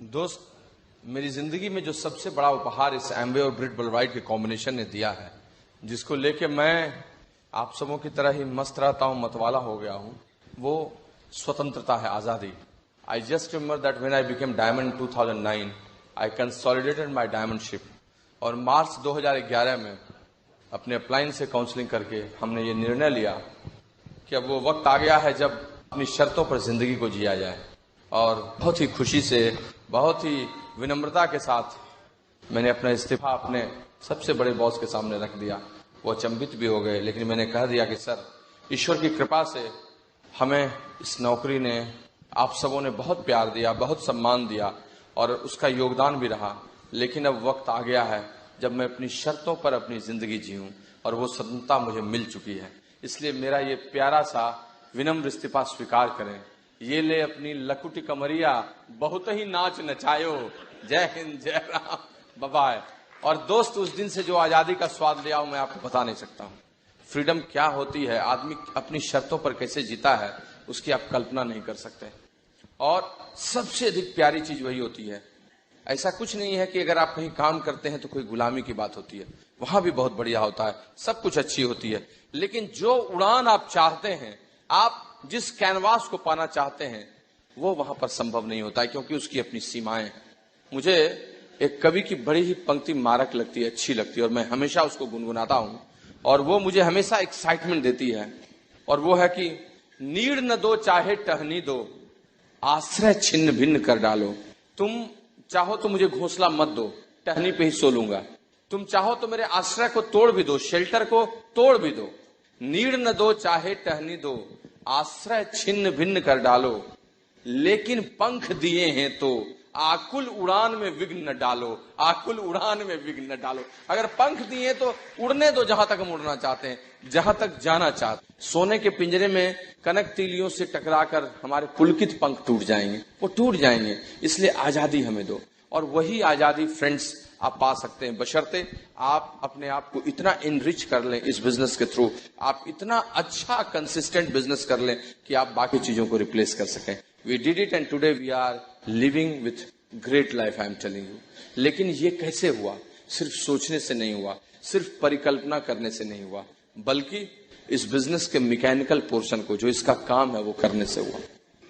दोस्त, मेरी जिंदगी में जो सबसे बड़ा उपहार इस एम्वे और ब्रिट वर्ल्डवाइड के कॉम्बिनेशन ने दिया है, जिसको लेके मैं आप सबों की तरह ही मस्त रहता हूं, मतवाला हो गया हूं, वो स्वतंत्रता है, आजादी। I just remember that when I became diamond 2009, I consolidated my डायमंडशिप। और मार्च 2011 में अपने अपलाइन से काउंसलिंग करके हमने ये निर्णय लिया कि अब वो वक्त आ गया है जब अपनी शर्तों पर जिंदगी को जिया जाए। और बहुत ही खुशी से, बहुत ही विनम्रता के साथ मैंने अपना इस्तीफा अपने सबसे बड़े बॉस के सामने रख दिया। वो अचंभित भी हो गए, लेकिन मैंने कह दिया कि सर, ईश्वर की कृपा से हमें इस नौकरी ने, आप सबों ने बहुत प्यार दिया, बहुत सम्मान दिया और उसका योगदान भी रहा, लेकिन अब वक्त आ गया है जब मैं अपनी शर्तों पर अपनी जिंदगी जीऊं और वो स्वतंत्रता मुझे मिल चुकी है। इसलिए मेरा ये प्यारा सा विनम्र इस्तीफा स्वीकार करें। ये ले अपनी लकुटी कमरिया, बहुत ही नाच नचायो। जय हिंद, जय राम, बाय। और दोस्त, उस दिन से जो आजादी का स्वाद लिया मैं आपको बता नहीं सकता हूं। फ्रीडम क्या होती है, आदमी अपनी शर्तों पर कैसे जीता है, उसकी आप कल्पना नहीं कर सकते। और सबसे अधिक प्यारी चीज वही होती है। ऐसा कुछ नहीं है कि अगर आप कहीं काम करते हैं तो कोई गुलामी की बात होती है, वहां भी बहुत बढ़िया होता है, सब कुछ अच्छी होती है, लेकिन जो उड़ान आप चाहते हैं, आप जिस कैनवास को पाना चाहते हैं, वो वहां पर संभव नहीं होता है, क्योंकि उसकी अपनी सीमाएं हैं। मुझे एक कवि की बड़ी ही पंक्ति मारक लगती है, अच्छी लगती है, और मैं हमेशा उसको गुनगुनाता हूं, और वो मुझे हमेशा एक्साइटमेंट देती है। और वो है कि नीड़ न दो चाहे टहनी दो, आश्रय छिन्न भिन्न कर डालो। तुम चाहो तो मुझे घोंसला मत दो, टहनी पे ही सो लूंगा। तुम चाहो तो मेरे आश्रय को तोड़ भी दो, शेल्टर को तोड़ भी दो। नीड़ न दो चाहे टहनी दो, आश्रय छिन्न भिन्न कर डालो। लेकिन पंख दिए हैं तो आकुल उड़ान में विघ्न न डालो, आकुल उड़ान में विघ्न न डालो। अगर पंख दिए तो उड़ने दो जहां तक हम उड़ना चाहते हैं, जहां तक जाना चाहते हैं। सोने के पिंजरे में कनक तीलियों से टकराकर हमारे पुलकित पंख टूट जाएंगे, वो टूट जाएंगे। इसलिए आजादी हमें दो, और वही आजादी फ्रेंड्स आप पा सकते हैं, बशर्ते आप अपने आप को इतना इनरिच कर लें इस बिजनेस के थ्रू, आप इतना अच्छा कंसिस्टेंट बिजनेस कर लें कि आप बाकी चीजों को रिप्लेस कर सकें। We did it and today we are living with great life, I am telling you. लेकिन ये कैसे हुआ? सिर्फ सोचने से नहीं हुआ, सिर्फ परिकल्पना करने से नहीं हुआ, बल्कि इस बिजनेस के मैकेनिकल पोर्शन को, जो इसका काम है, वो करने से हुआ।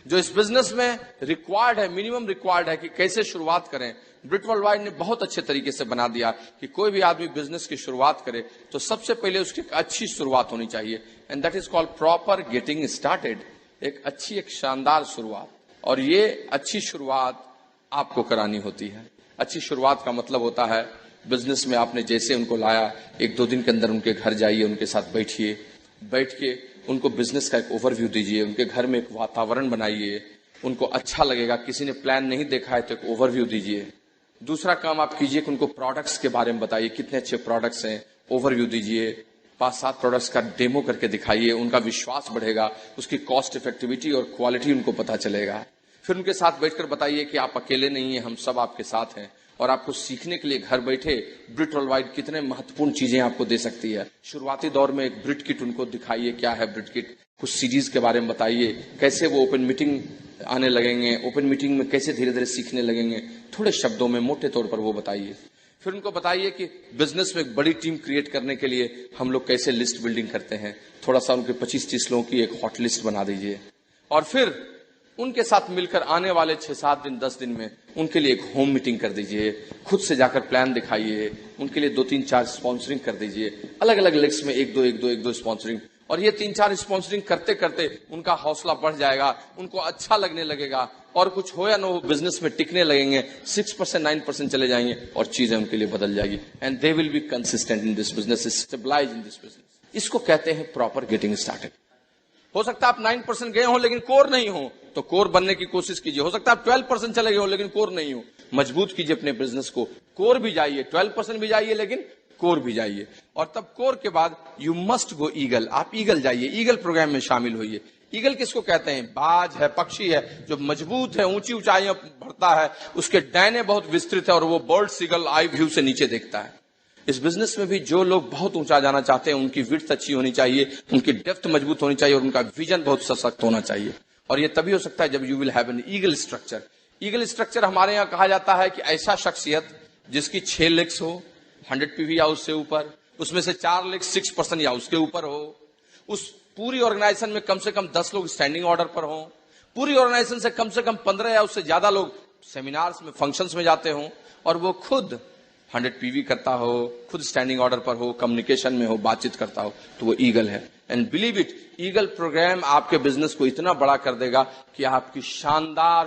जो इस बिजनेस में रिक्वायर्ड है, मिनिमम रिक्वायर्ड है कि कैसे शुरुआत करें, ब्रिट वर्ल्डवाइड ने बहुत अच्छे तरीके से बना दिया कि कोई भी आदमी बिजनेस की शुरुआत करे तो सबसे पहले उसकी एक अच्छी शुरुआत होनी चाहिए, and that is called proper getting started. एक अच्छी, एक शानदार शुरुआत, और ये अच्छी शुरुआत आपको करानी होती है। अच्छी शुरुआत का मतलब होता है, बिजनेस में आपने जैसे उनको लाया, 1-2 दिन के अंदर उनके घर जाइए, उनके साथ बैठिए, बैठ के उनको बिजनेस का एक ओवरव्यू दीजिए, उनके घर में एक वातावरण बनाइए, उनको अच्छा लगेगा। किसी ने प्लान नहीं देखा है तो एक ओवरव्यू दीजिए। दूसरा काम आप कीजिए कि उनको प्रोडक्ट्स के बारे में बताइए, कितने अच्छे प्रोडक्ट्स हैं, ओवरव्यू दीजिए। 5-7 प्रोडक्ट्स का डेमो करके दिखाइए, उनका विश्वास बढ़ेगा, उसकी कॉस्ट इफेक्टिविटी और क्वालिटी उनको पता चलेगा। फिर उनके साथ बैठकर बताइए कि आप अकेले नहीं हैं, हम सब आपके साथ हैं, और आपको सीखने के लिए घर बैठे ब्रिट वर्ल्डवाइड कितने महत्वपूर्ण चीजें आपको दे सकती है। शुरुआती दौर में एक ब्रिट किट उनको दिखाइए, क्या है ब्रिट किट, कुछ सीरीज के बारे में बताइए, कैसे वो ओपन मीटिंग आने लगेंगे, ओपन मीटिंग में कैसे धीरे धीरे सीखने लगेंगे, थोड़े शब्दों में, मोटे तौर पर वो बताइए। फिर उनको बताइए कि बिजनेस में एक बड़ी टीम क्रिएट करने के लिए हम लोग कैसे लिस्ट बिल्डिंग करते हैं। थोड़ा सा उनके 25-30 लोगों की एक हॉट लिस्ट बना दीजिए, और फिर उनके साथ मिलकर आने वाले 6-7 दिन, 10 दिन में उनके लिए एक होम मीटिंग कर दीजिए। खुद से जाकर प्लान दिखाइए, उनके लिए 2-3-4 स्पॉन्सरिंग कर दीजिए, अलग अलग लेग्स में 1-2 स्पॉन्सरिंग। और ये 3-4 स्पॉन्सरिंग करते करते उनका हौसला बढ़ जाएगा, उनको अच्छा लगने लगेगा, और कुछ हो या ना हो बिजनेस में टिकने लगेंगे। 6%, 9% चले जाएंगे और चीजें उनके लिए बदल जाएगी, and they will be consistent in this business, stabilise in this business. इसको कहते हैं प्रॉपर गेटिंग स्टार्टेड। हो सकता है आप 9% गए हो लेकिन कोर नहीं हो, तो कोर बनने की कोशिश कीजिए। हो सकता है आप 12% चले गए हो लेकिन कोर नहीं हो, मजबूत कीजिए अपने बिजनेस को। कोर भी जाइए, 12% भी जाइए, लेकिन कोर भी जाइए। और तब कोर के बाद यू मस्ट गो ईगल, आप ईगल जाइए, ईगल प्रोग्राम में शामिल होइए। ईगल किसको कहते हैं? बाज है, पक्षी है, जो मजबूत है, ऊंची ऊंचाइयों बढ़ता है, उसके डैने बहुत विस्तृत है, और वो बर्ड सीगल आई व्यू से नीचे देखता है। इस बिजनेस में भी जो लोग बहुत ऊंचा जाना चाहते हैं, उनकी विड्थ अच्छी होनी चाहिए, उनकी डेप्थ मजबूत होनी चाहिए, और उनका विजन बहुत सशक्त होना चाहिए। और ये तभी हो सकता है जब you will have an eagle structure. Eagle structure हमारे यहां कहा जाता है कि ऐसा शख्सियत जिसकी 6 लेग्स हो 100 पीवी या उससे ऊपर, उसमें से 4 लेग्स 6% या उसके ऊपर हो, उस पूरी ऑर्गेनाइजेशन में कम से कम 10 लोग स्टैंडिंग ऑर्डर पर हो, पूरी ऑर्गेनाइजेशन से कम 15 या उससे ज्यादा लोग सेमिनार्स में, फंक्शंस में जाते हो, और वो खुद 100 पीवी करता हो, खुद स्टैंडिंग ऑर्डर पर हो, कम्युनिकेशन में हो, बातचीत करता हो, तो वो ईगल है। And believe it, eagle program आपके बिजनेस को इतना बड़ा कर देगा कि आपकी शानदार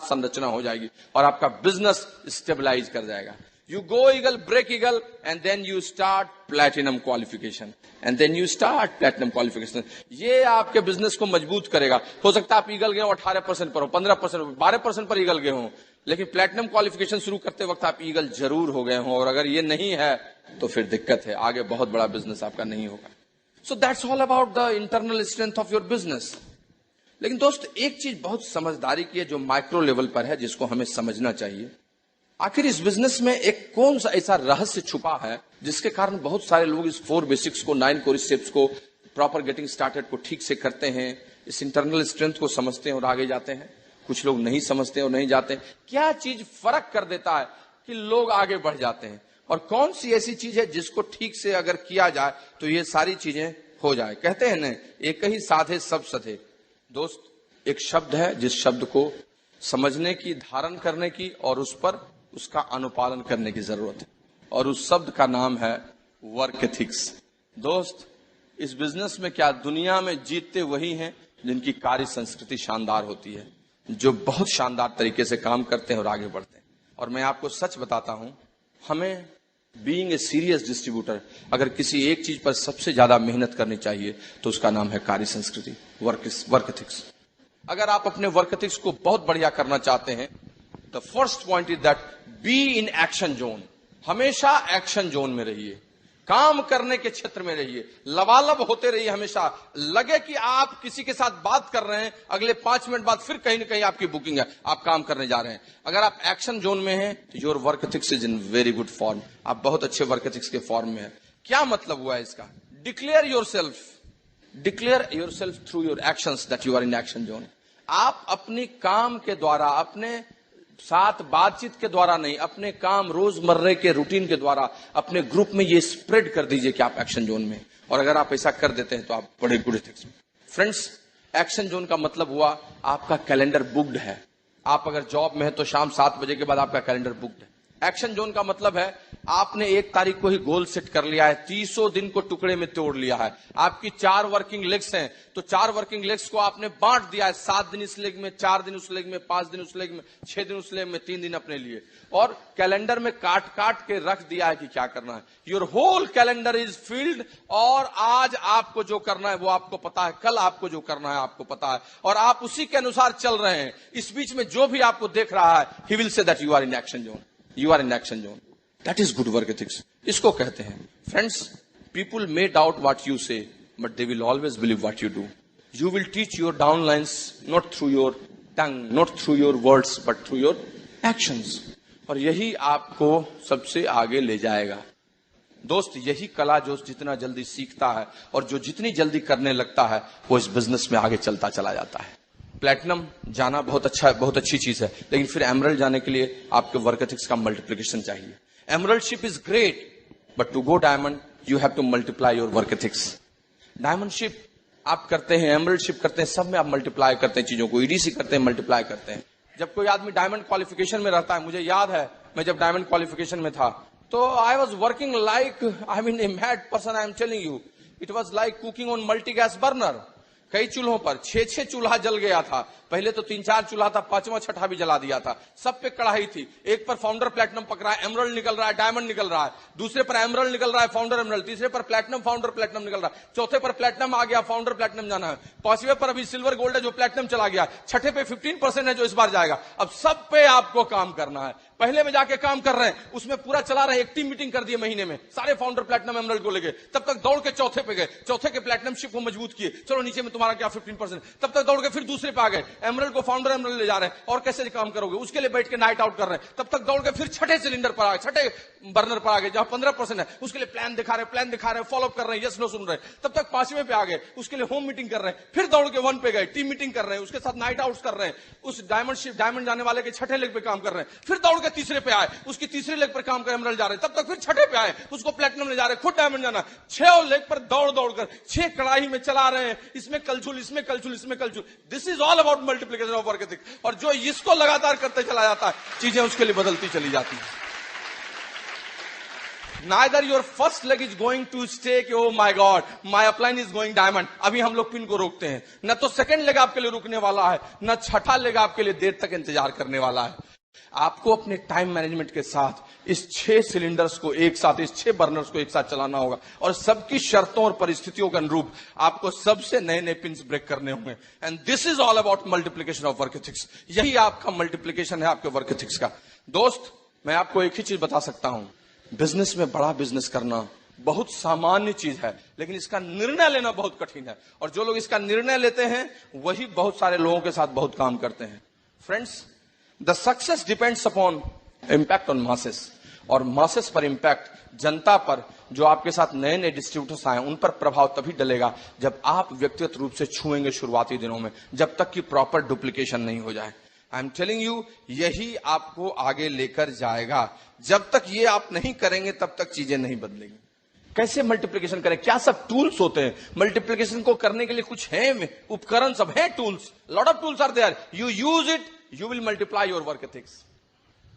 संरचना हो जाएगी और आपका बिजनेस स्टेबलाइज कर जाएगा। You go eagle, break eagle, and then you start platinum qualification. And then you start platinum qualification. ये आपके बिजनेस को मजबूत करेगा। हो सकता है आप ईगल गए हो 18% पर हो, 15%, 12% पर ईगल गए हो, लेकिन प्लेटिनम क्वालिफिकेशन शुरू करते वक्त आप ईगल जरूर हो गए हो, और अगर ये नहीं है तो फिर दिक्कत है, आगे बहुत बड़ा बिजनेस आपका नहीं होगा। So that's all about the internal strength of your business. लेकिन दोस्त, एक चीज बहुत समझदारी की है जो माइक्रो लेवल पर है, जिसको हमें समझना चाहिए। आखिर इस बिजनेस में एक कौन सा ऐसा रहस्य छुपा है जिसके कारण बहुत सारे लोग इस 4 बेसिक्स को, 9 कोर स्टेप्स को, प्रॉपर गेटिंग स्टार्टेड को ठीक से करते हैं, इस इंटरनल स्ट्रेंथ को समझते हैं और आगे जाते हैं। कुछ लोग नहीं समझते और नहीं जाते। क्या चीज फर्क कर देता है कि लोग आगे बढ़ जाते हैं, और कौन सी ऐसी चीज है जिसको ठीक से अगर किया जाए तो ये सारी चीजें हो जाए। कहते हैं ना, एक ही साधे सब सधे। दोस्त, एक शब्द है जिस शब्द को समझने की, धारण करने की और उस पर उसका अनुपालन करने की जरूरत है, और उस शब्द का नाम है वर्क एथिक्स। दोस्त, इस बिजनेस में क्या दुनिया में जीतते वही हैं जिनकी कार्य संस्कृति शानदार होती है, जो बहुत शानदार तरीके से काम करते हैं और आगे बढ़ते हैं। और मैं आपको सच बताता हूं, हमें बीइंग ए सीरियस डिस्ट्रीब्यूटर अगर किसी एक चीज पर सबसे ज्यादा मेहनत करनी चाहिए तो उसका नाम है कार्य संस्कृति, वर्क एथिक्स। अगर आप अपने वर्क एथिक्स को बहुत बढ़िया करना चाहते हैं, the first point is that be in action zone. हमेशा एक्शन जोन में रहिए, काम करने के क्षेत्र में रहिए, लबालब होते रहिए। हमेशा लगे कि आप किसी के साथ बात कर रहे हैं, अगले 5 मिनट बाद फिर कहीं ना कहीं आपकी बुकिंग है, आप काम करने जा रहे हैं। अगर आप एक्शन जोन में हैं तो your work ethics is in very good form. आप बहुत अच्छे वर्क एथिक्स के फॉर्म में हैं। क्या मतलब हुआ है इसका? Declare your self through your actions that you are in action zone. आप अपनी काम के द्वारा, अपने साथ बातचीत के द्वारा नहीं, अपने काम रोजमर्रे के रूटीन के द्वारा अपने ग्रुप में ये स्प्रेड कर दीजिए कि आप एक्शन जोन में। और अगर आप ऐसा कर देते हैं तो आप बड़े गुड एथिक्स में। फ्रेंड्स, एक्शन जोन का मतलब हुआ आपका कैलेंडर बुक्ड है। आप अगर जॉब में है तो शाम 7 बजे के बाद आपका कैलेंडर बुक्ड है। एक्शन जोन का मतलब है आपने 1 तारीख को ही गोल सेट कर लिया है, 300 दिन को टुकड़े में तोड़ लिया है। आपकी 4 वर्किंग लेग्स हैं तो 4 वर्किंग लेग्स को आपने बांट दिया है, 7 दिन इस लेग में, 4 दिन उस लेग में, 5 दिन उस लेग में, 6 दिन उस लेग में, 3 दिन अपने लिए, और कैलेंडर में काट के रख दिया है कि क्या करना है। Your whole calendar is filled, और आज आपको जो करना है वो आपको पता है, कल आपको जो करना है आपको पता है, और आप उसी के अनुसार चल रहे हैं। इस बीच में जो भी आपको देख रहा है, he will say that you are in action zone, you are in action zone. That is good work ethics. इसको कहते हैं। Friends, people may doubt what you say, but they will always believe what you do. You will teach your downlines not through your tongue, not through your words, but through your actions. और यही आपको सबसे आगे ले जाएगा। दोस्त, यही कला जो जितना जल्दी सीखता है और जो जितनी जल्दी करने लगता है, वो इस बिजनेस में आगे चलता चला जाता है। प्लेटिनम जाना बहुत अच्छी चीज है, लेकिन फिर एमरल्ड जाने के लिए आपके वर्क एथिक्स का मल्टीप्लिकेशन चाहिए। Emeraldship is great, but to go diamond you have to multiply your work ethics. Diamondship आप करते हैं, एमरल्डशिप करते हैं, सब में आप मल्टीप्लाई करते हैं चीजों को, ईडीसी करते हैं, मल्टीप्लाई करते हैं। जब कोई आदमी डायमंड क्वालिफिकेशन में रहता है, मुझे याद है मैं जब डायमंड क्वालिफिकेशन में था तो I was working like, I mean a mad person, I am telling you. It was like cooking on multi gas burner. कई चूल्हों पर 6 चूल्हा जल गया था। पहले तो 3-4 चूल्हा था, 5वां 6ठा भी जला दिया था। सब पे कढ़ाई थी। एक पर फाउंडर प्लेटिनम पक रहा है, एमरल्ड निकल रहा है, डायमंड निकल रहा है। दूसरे पर एमरल्ड निकल रहा है, फाउंडर एमरल्ड। तीसरे पर प्लेटिनम, फाउंडर प्लेटिनम निकल रहा है। चौथे पर प्लेटिनम आ गया, फाउंडर प्लेटिनम जाना है। 5वें पर अभी सिल्वर गोल्ड है जो प्लेटिनम चला गया। 6ठे पे 15% है जो इस बार जाएगा। अब सब पे आपको काम करना है। पहले में जाके काम कर रहे हैं, उसमें पूरा चला रहे हैं, एक टीम मीटिंग कर दिए महीने में, सारे फाउंडर प्लेटिनम एमरल्ड को लेके। तब तक दौड़ के चौथे पे गए, चौथे के प्लेटिनम शिप को मजबूत किए। चलो नीचे में तुम्हारे तुम्हारा क्या 15%, तब तक दौड़ के फिर दूसरे पे आ गए, एमरल्ड को फाउंडर एमरल्ड ले जा रहे हैं, और कैसे काम करोगे, उसके लिए बैठ के नाइट आउट कर रहे हैं, तब तक दौड़ के फिर छठे सिलेंडर पर आ गए, छठे बर्नर पर आ गए जहां 15% है, उसके लिए प्लान दिखा रहे हैं, फॉलोअप कर रहे हैं, यस नो सुन रहे हैं, तब तक पांचवें पे आ गए, उसके लिए होम मीटिंग कर रहे हैं, फिर दौड़ के 1 पे गए, टीम मीटिंग कर रहे हैं, उसके साथ नाइट आउट कर रहे हैं, उस डायमंड जाने वाले के छठे लेग पे काम कर रहे हैं, फिर दौड़ के तीसरे पे आए, उसकी तीसरे लेग पर काम कर एमरल्ड जा रहे हैं, तब तक फिर छठे पे आए, उसको प्लेटिनम ले जा रहे हैं, खुद डायमंड जाना, 6 लेग पर दौड़ कर 6 कड़ाही में चला रहे हैं, इसमें कलछुल, इसमें कलछुल, इसमें कलछुल। This is all about multiplication of work ethic. और जो इसको लगातार करते चला जाता है, चीजें उसके लिए बदलती चली जाती है। Neither your first leg is going to stay कि oh my God, my upline is going diamond। अभी हम लोग पिन को रोकते हैं, न तो सेकंड लेग आपके लिए रुकने वाला है, न छठा लेग आपके लिए देर तक इंतजार करने वाला है। आपको अपने टाइम मैनेजमेंट के साथ इस 6 सिलेंडर्स को एक साथ, इस 6 बर्नर्स को एक साथ चलाना होगा, और सबकी शर्तों और परिस्थितियों के अनुरूप आपको सबसे नए नए पिन्स ब्रेक करने होंगे। And this is all about multiplication of work ethics. यही आपका मल्टीप्लिकेशन है आपके वर्क एथिक्स का। दोस्त, मैं आपको एक ही चीज बता सकता हूं, बिजनेस में बड़ा बिजनेस करना बहुत सामान्य चीज है, लेकिन इसका निर्णय लेना बहुत कठिन है, और जो लोग इसका निर्णय लेते हैं वही बहुत सारे लोगों के साथ बहुत काम करते हैं। Friends, the success depends upon impact on masses, और मासेस पर इंपैक्ट, जनता पर, जो आपके साथ नए नए डिस्ट्रीब्यूटर्स आए उन पर प्रभाव तभी डलेगा जब आप व्यक्तिगत रूप से छुएंगे शुरुआती दिनों में, जब तक कि प्रॉपर डुप्लीकेशन नहीं हो जाए। आई एम टेलिंग यू, यही आपको आगे लेकर जाएगा। जब तक ये आप नहीं करेंगे तब तक चीजें नहीं बदलेंगी। कैसे मल्टीप्लिकेशन करें, क्या सब टूल्स होते हैं मल्टीप्लिकेशन को करने के लिए? कुछ है उपकरण, सब है tools, lot of tools are there, you use it, you will multiply your work ethics.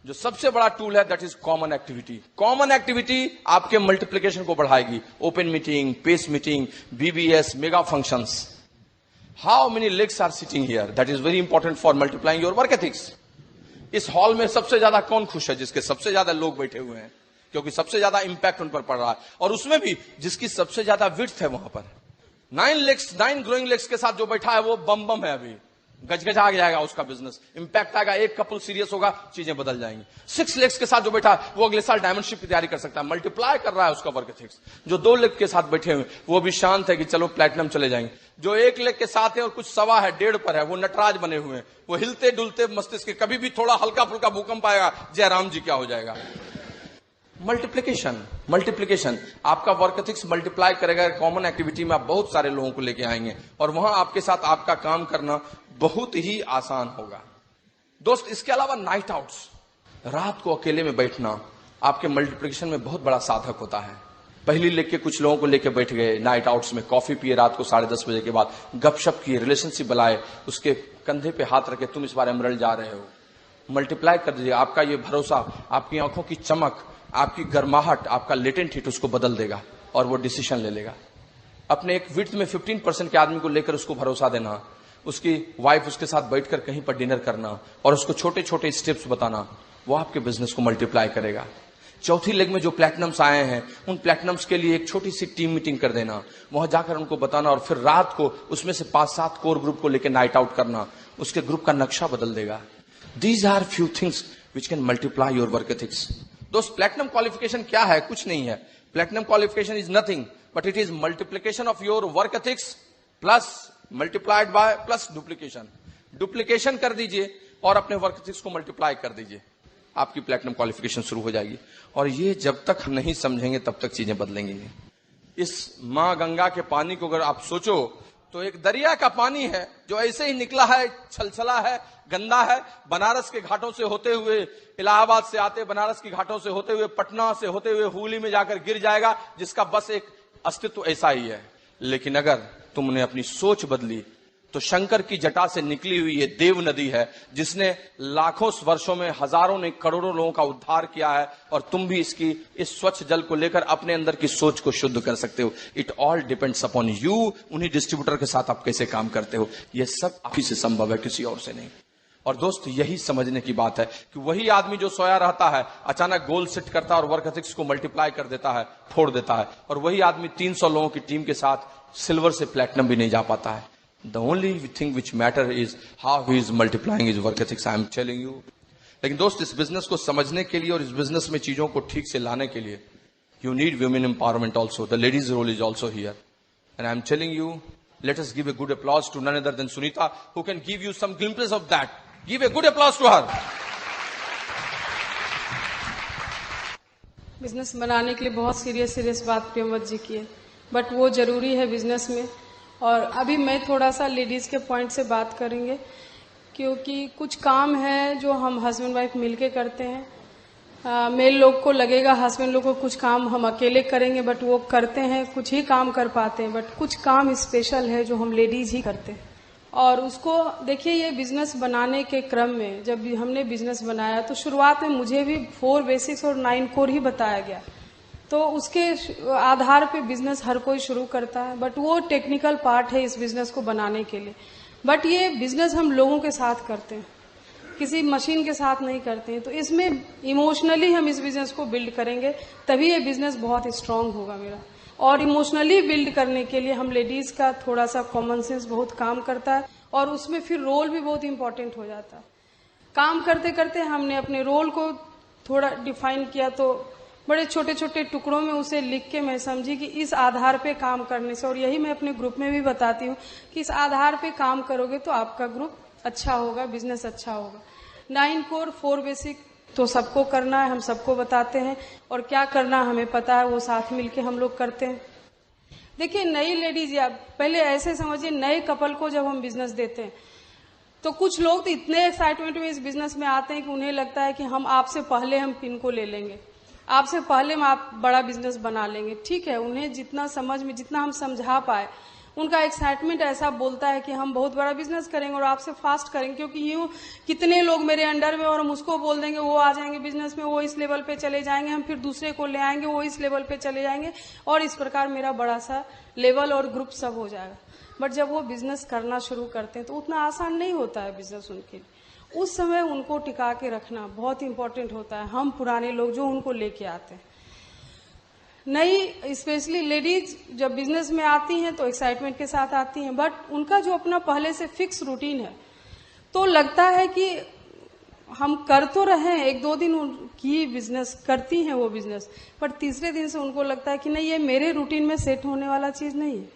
जो सबसे बड़ा टूल है that is common activity. Common activity आपके मल्टीप्लिकेशन को बढ़ाएगी। Open meeting, pace meeting, BBS, mega functions. How many legs are sitting here, that is very important for multiplying your work ethics. इस hall में सबसे ज्यादा कौन खुश है? जिसके सबसे ज्यादा लोग बैठे हुए हैं, क्योंकि सबसे ज्यादा इंपैक्ट उन पर पड़ रहा है, और उसमें भी जिसकी सबसे ज्यादा विड्थ है वहां पर। 9 ग्रोइंग लेग्स के साथ जो बैठा है वो बम बम है, अभी गजगज आ जाएगा उसका बिजनेस, इंपैक्ट आएगा, एक कपल सीरियस होगा, चीजें बदल जाएंगी। 6 लेग्स के साथ जो बैठा है वो अगले साल डायमंडशिप की तैयारी कर सकता है, मल्टीप्लाई कर रहा है उसका वर्क एथिक्स। जो 2 लेग के साथ बैठे हुए वो भी शांत है कि चलो प्लैटिनम चले जाएंगे। जो 1 लेग के साथ है और कुछ सवा है, 1.5 पर है, वो नटराज बने हुए हैं, वो हिलते डुलते मस्तिष्क के, कभी भी थोड़ा हल्का फुल्का भूकंप आएगा, जयराम जी क्या हो जाएगा। मल्टीप्लिकेशन आपका वर्क एथिक्स मल्टीप्लाई करेगा। कॉमन एक्टिविटी में आप बहुत सारे लोगों को लेके आएंगे और वहां आपके साथ आपका काम करना बहुत ही आसान होगा। दोस्त, इसके अलावा नाइट आउट्स, रात को अकेले में बैठना आपके मल्टीप्लिकेशन में बहुत बड़ा साधक होता है। पहली लेग के कुछ लोगों को लेके बैठ गए नाइट आउट्स में, कॉफी पिए रात को 10:30 बजे के बाद, गपशप किए, रिलेशनशिप बनाए, उसके कंधे पे हाथ रखे, तुम इस बार एमरल्ड जा रहे हो, मल्टीप्लाई कर दीजिए। आपका ये भरोसा, आपकी आंखों की चमक, आपकी गर्माहट, आपका लेटेंट हिट उसको बदल देगा और वो डिसीजन ले लेगा। अपने एक विड्थ में 15% के आदमी को लेकर उसको भरोसा देना, उसकी वाइफ उसके साथ बैठकर कहीं पर डिनर करना और उसको छोटे छोटे स्टेप्स बताना, वो आपके बिजनेस को मल्टीप्लाई करेगा। चौथी लेग में जो प्लैटिनम्स आए हैं उन प्लैटिनम्स के लिए एक छोटी सी टीम मीटिंग कर देना, वहां जाकर उनको बताना और फिर रात को उसमें से 5-7 कोर ग्रुप को लेकर नाइट आउट करना, उसके ग्रुप का नक्शा बदल देगा। These are few things which can multiply your work ethics. दोस्त, प्लैटिनम क्वालिफिकेशन क्या है? कुछ नहीं है। Platinum qualification is nothing but it is multiplication of your work ethics plus multiplied by plus duplication. Duplication कर दीजिए और अपने वर्क एथिक्स को मल्टीप्लाई कर दीजिए, आपकी प्लैटिनम क्वालिफिकेशन शुरू हो जाएगी। और ये जब तक हम नहीं समझेंगे तब तक चीजें बदलेंगी नहीं। इस मां गंगा के पानी को अगर आप सोचो तो एक दरिया का पानी है जो ऐसे ही निकला है, छलछला है, गंदा है, बनारस के घाटों से होते हुए, इलाहाबाद से आते बनारस के घाटों से होते हुए, पटना से होते हुए हुगली में जाकर गिर जाएगा, जिसका बस एक अस्तित्व ऐसा ही है। लेकिन अगर तुमने अपनी सोच बदली तो शंकर की जटा से निकली हुई ये देव नदी है जिसने लाखों वर्षों में, हजारों ने, करोड़ों लोगों का उद्धार किया है, और तुम भी इस स्वच्छ जल को लेकर अपने अंदर की सोच को शुद्ध कर सकते हो। It all depends upon you. उन्हीं डिस्ट्रीब्यूटर के साथ आप कैसे काम करते हो, ये सब आप ही से संभव है, किसी और से नहीं। और दोस्त, यही समझने की बात है कि वही आदमी जो सोया रहता है अचानक गोल सेट करता है और वर्क एथिक्स को मल्टीप्लाई कर देता है, फोड़ देता है, और वही आदमी 300 लोगों की टीम के साथ सिल्वर से प्लैटिनम भी नहीं जा पाता है। The only thing which matter is how he is multiplying his work ethics. I am telling you. लेकिन दोस्त, इस बिजनेस को समझने के लिए और इस बिजनेस में चीजों को ठीक से लाने के लिए you need women empowerment also. The ladies role is also here. And I am telling you, Let us give a good applause to none other than Sunita, who can give you some glimpses of that. Give a good applause to her. Business बनाने के लिए बहुत serious बात प्रेमवत जी की है, but वो जरूरी है बिजनेस में। और अभी मैं थोड़ा सा लेडीज के पॉइंट से बात करेंगे, क्योंकि कुछ काम है जो हम हस्बैंड वाइफ मिलके करते हैं। मेल लोग को लगेगा हस्बैंड लोग को कुछ काम हम अकेले करेंगे, बट वो करते हैं, कुछ ही काम कर पाते हैं, बट कुछ काम स्पेशल है जो हम लेडीज ही करते हैं। और उसको देखिए, ये बिजनेस बनाने के क्रम में जब भी हमने बिजनेस बनाया तो शुरुआत में मुझे भी 4 बेसिक्स और 9 कोर ही बताया गया, तो उसके आधार पे बिजनेस हर कोई शुरू करता है, बट वो टेक्निकल पार्ट है इस बिजनेस को बनाने के लिए। बट ये बिजनेस हम लोगों के साथ करते हैं, किसी मशीन के साथ नहीं करते हैं, तो इसमें इमोशनली हम इस बिजनेस को बिल्ड करेंगे, तभी ये बिजनेस बहुत स्ट्रांग होगा मेरा। और इमोशनली बिल्ड करने के लिए हम लेडीज का थोड़ा सा कॉमन सेंस बहुत काम करता है, और उसमें फिर रोल भी बहुत इंपॉर्टेंट हो जाता है। काम करते करते हमने अपने रोल को थोड़ा डिफाइन किया, तो बड़े छोटे छोटे टुकड़ों में उसे लिख के मैं समझी कि इस आधार पे काम करने से, और यही मैं अपने ग्रुप में भी बताती हूँ कि इस आधार पे काम करोगे तो आपका ग्रुप अच्छा होगा, बिजनेस अच्छा होगा। 9 कोर 4 बेसिक तो सबको करना है, हम सबको बताते हैं, और क्या करना हमें पता है, वो साथ मिलके हम लोग करते हैं। देखिए, नई लेडीज या पहले ऐसे समझिए, नए कपल को जब हम बिजनेस देते हैं तो कुछ लोग तो इतने एक्साइटमेंट में इस बिजनेस में आते हैं कि उन्हें लगता है कि हम आपसे पहले हम पिन को ले लेंगे, आपसे पहले हम आप बड़ा बिजनेस बना लेंगे। ठीक है, उन्हें जितना समझ में, जितना हम समझा पाए, उनका एक्साइटमेंट ऐसा बोलता है कि हम बहुत बड़ा बिजनेस करेंगे और आपसे फास्ट करेंगे, क्योंकि यूं कितने लोग मेरे अंडर में, और हम उसको बोल देंगे, वो आ जाएंगे बिजनेस में, वो इस लेवल पे चले जाएंगे, हम फिर दूसरे को ले आएंगे, वो इस लेवल पे चले जाएंगे, और इस प्रकार मेरा बड़ा सा लेवल और ग्रुप सब हो जाएगा। बट जब वो बिजनेस करना शुरू करते हैं तो उतना आसान नहीं होता है बिजनेस उनके लिए। उस समय उनको टिका के रखना बहुत इंपॉर्टेंट होता है। हम पुराने लोग जो उनको लेके आते हैं, नई स्पेशली लेडीज जब बिजनेस में आती हैं तो एक्साइटमेंट के साथ आती हैं, बट उनका जो अपना पहले से फिक्स रूटीन है, तो लगता है कि हम कर तो रहे हैं, 1-2 दिन की बिजनेस करती हैं वो बिजनेस, पर तीसरे दिन से उनको लगता है कि नहीं, ये मेरे रूटीन में सेट होने वाला चीज नहीं है।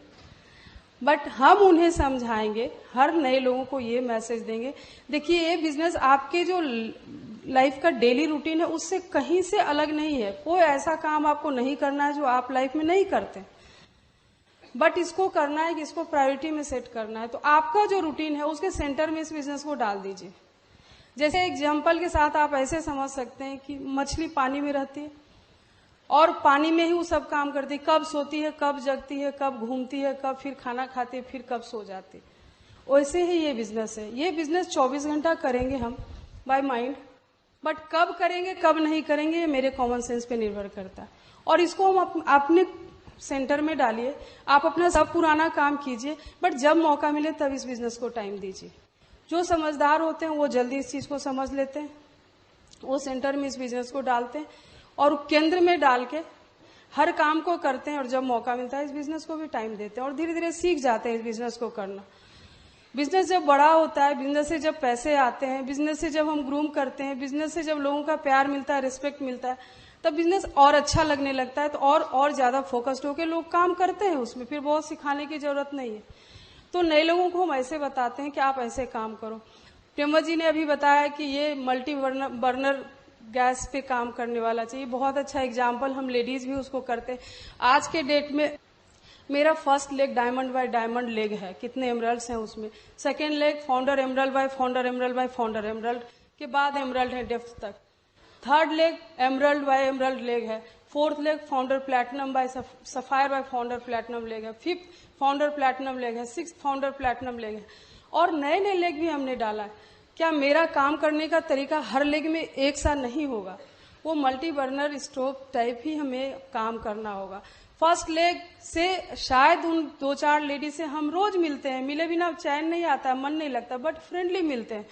बट हम उन्हें समझाएंगे, हर नए लोगों को ये मैसेज देंगे, देखिए ये बिजनेस आपके जो लाइफ का डेली रूटीन है उससे कहीं से अलग नहीं है। कोई ऐसा काम आपको नहीं करना है जो आप लाइफ में नहीं करते, बट इसको करना है कि इसको प्रायोरिटी में सेट करना है। तो आपका जो रूटीन है उसके सेंटर में इस बिजनेस को डाल दीजिए। जैसे एग्जाम्पल के साथ आप ऐसे समझ सकते हैं कि मछली पानी में रहती है और पानी में ही वो सब काम करती है, कब सोती है, कब जगती है, कब घूमती है, कब फिर खाना खाती है, फिर कब सो जाती है। वैसे ही ये बिजनेस है। ये बिजनेस 24 घंटा करेंगे हम बाय माइंड, बट कब करेंगे कब नहीं करेंगे ये मेरे कॉमन सेंस पे निर्भर करता है। और इसको हम अपने सेंटर में डालिए, आप अपना सब पुराना काम कीजिए, बट जब मौका मिले तब इस बिजनेस को टाइम दीजिए। जो समझदार होते हैं वो जल्दी इस चीज को समझ लेते हैं, वो सेंटर में इस बिजनेस को डालते हैं और केंद्र में डाल के हर काम को करते हैं, और जब मौका मिलता है इस बिजनेस को भी टाइम देते हैं और धीरे धीरे सीख जाते हैं इस बिजनेस को करना। बिजनेस जब बड़ा होता है, बिजनेस से जब पैसे आते हैं, बिजनेस से जब हम ग्रूम करते हैं, बिजनेस से जब लोगों का प्यार मिलता है, रिस्पेक्ट मिलता है, तब बिजनेस और अच्छा लगने लगता है। तो और ज्यादा फोकस्ड होकर लोग काम करते हैं उसमें, फिर बहुत सिखाने की जरूरत नहीं है। तो नए लोगों को हम ऐसे बताते हैं कि आप ऐसे काम करो। प्रेमवत जी ने अभी बताया कि ये मल्टी बर्नर गैस पे काम करने वाला चाहिए, बहुत अच्छा एग्जाम्पल, हम लेडीज भी उसको करते हैं। आज के डेट में मेरा first leg diamond by diamond leg है, कितने एमरल्ड्स हैं उसमें। Second leg founder emerald by founder emerald by founder emerald के बाद एमरल्ड है डेप्थ तक। Third leg emerald by emerald leg है। Fourth leg founder platinum by sapphire by founder platinum leg है। फिफ्थ फाउंडर प्लैटिनम लेग है। Sixth founder platinum leg है। और नए नए लेग भी हमने डाला है। क्या मेरा काम करने का तरीका हर लेग में एक सा नहीं होगा, वो मल्टी बर्नर स्टोव टाइप ही हमें काम करना होगा। फर्स्ट लेग से शायद उन 2-4 लेडी से हम रोज मिलते हैं, मिले बिना चैन नहीं आता, मन नहीं लगता, बट फ्रेंडली मिलते हैं,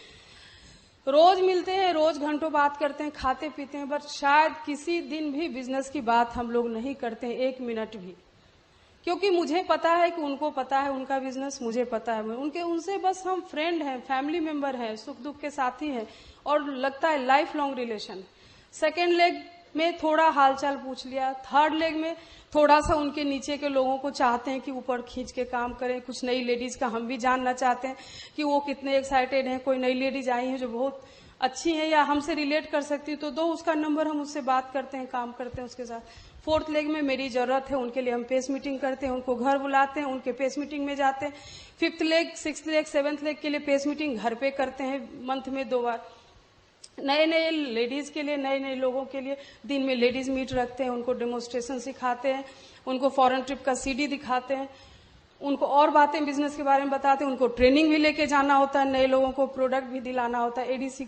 रोज मिलते हैं, रोज घंटों बात करते हैं, खाते पीते हैं, बट शायद किसी दिन भी बिजनेस की बात हम लोग नहीं करते हैं, 1 मिनट भी। क्योंकि मुझे पता है कि उनको पता है उनका बिजनेस, मुझे पता है उनसे बस हम फ्रेंड हैं, फैमिली मेंबर हैं, सुख दुख के साथी हैं, और लगता है life long relation. Second leg में थोड़ा हालचाल पूछ लिया। थर्ड लेग में थोड़ा सा उनके नीचे के लोगों को चाहते हैं कि ऊपर खींच के काम करें। कुछ नई लेडीज का हम भी जानना चाहते हैं कि वो कितने एक्साइटेड हैं। कोई नई लेडीज आई है जो बहुत अच्छी है या हमसे रिलेट कर सकती है तो दो उसका नंबर, हम उससे बात करते हैं, काम करते हैं उसके साथ। फोर्थ लेग में मेरी जरूरत है, उनके लिए हम पेस मीटिंग करते हैं, उनको घर बुलाते हैं, उनके पेस मीटिंग में जाते हैं। Fifth leg, sixth leg, seventh leg के लिए पेस मीटिंग घर पे करते हैं मंथ में 2 बार। नए नए लेडीज के लिए, नए नए लोगों के लिए दिन में लेडीज मीट रखते हैं, उनको डेमोन्स्ट्रेशन सिखाते हैं, उनको फॉरेन ट्रिप का सीडी दिखाते हैं, उनको और बातें बिजनेस के बारे में बताते हैं, उनको ट्रेनिंग भी लेके जाना होता है, नए लोगों को प्रोडक्ट भी दिलाना होता है, एडीसी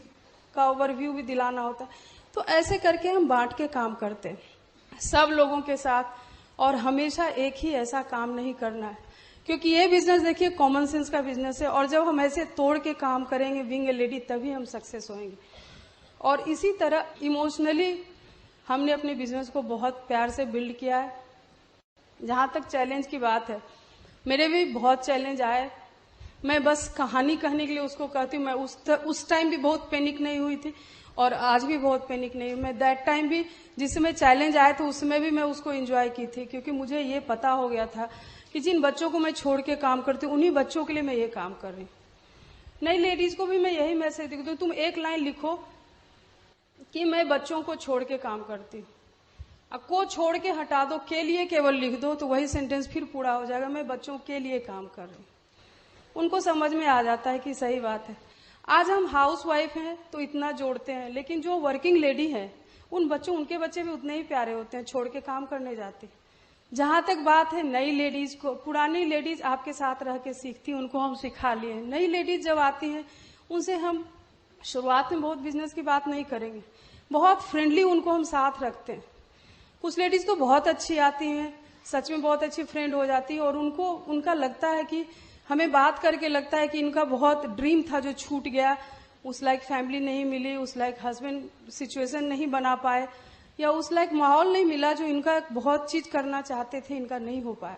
का ओवरव्यू भी दिलाना होता है। तो ऐसे करके हम बांट के काम करते हैं सब लोगों के साथ, और हमेशा एक ही ऐसा काम नहीं करना है, क्योंकि ये बिजनेस देखिए कॉमन सेंस का बिजनेस है, और जब हम ऐसे तोड़ के काम करेंगे बीइंग ए लेडी तभी हम सक्सेस होंगे। और इसी तरह इमोशनली हमने अपने बिजनेस को बहुत प्यार से बिल्ड किया है। जहां तक चैलेंज की बात है, मेरे भी बहुत चैलेंज आए, मैं बस कहानी कहने के लिए उसको कहती हूँ। मैं उस टाइम भी बहुत पैनिक नहीं हुई थी और आज भी बहुत पैनिक नहीं हुई। मैं दैट टाइम भी जिस समय चैलेंज आए थे उसमें भी मैं उसको एंजॉय की थी, क्योंकि मुझे ये पता हो गया था कि जिन बच्चों को मैं छोड़ के काम करती हूँ उन्हीं बच्चों के लिए मैं ये काम कर रही हूँ। नई लेडीज को भी मैं यही मैसेज देती हूँ, तुम एक लाइन लिखो कि मैं बच्चों को छोड़ के काम करती हूँ। अब को छोड़ के हटा दो, के लिए केवल लिख दो तो वही सेंटेंस फिर पूरा हो जाएगा, मैं बच्चों के लिए काम कर रही हूँ। उनको समझ में आ जाता है कि सही बात है। आज हम हाउस वाइफ हैं तो इतना जोड़ते हैं, लेकिन जो वर्किंग लेडी है उनके बच्चे भी उतने ही प्यारे होते हैं, छोड़ के काम करने जाते हैं। जहां तक बात है नई लेडीज को, पुरानी लेडीज आपके साथ रह के सीखती, उनको हम सिखा लिए। नई लेडीज जब आती हैं उनसे हम शुरुआत में बहुत बिजनेस की बात नहीं करेंगे, बहुत फ्रेंडली उनको हम साथ रखते हैं। कुछ लेडीज तो बहुत अच्छी आती हैं, सच में बहुत अच्छी फ्रेंड हो जाती है, और उनका लगता है कि हमें बात करके लगता है कि इनका बहुत ड्रीम था जो छूट गया, उस लाइक फैमिली नहीं मिली, उस लाइक हस्बैंड सिचुएशन नहीं बना पाए, या उस लाइक माहौल नहीं मिला जो इनका बहुत चीज करना चाहते थे, इनका नहीं हो पाया।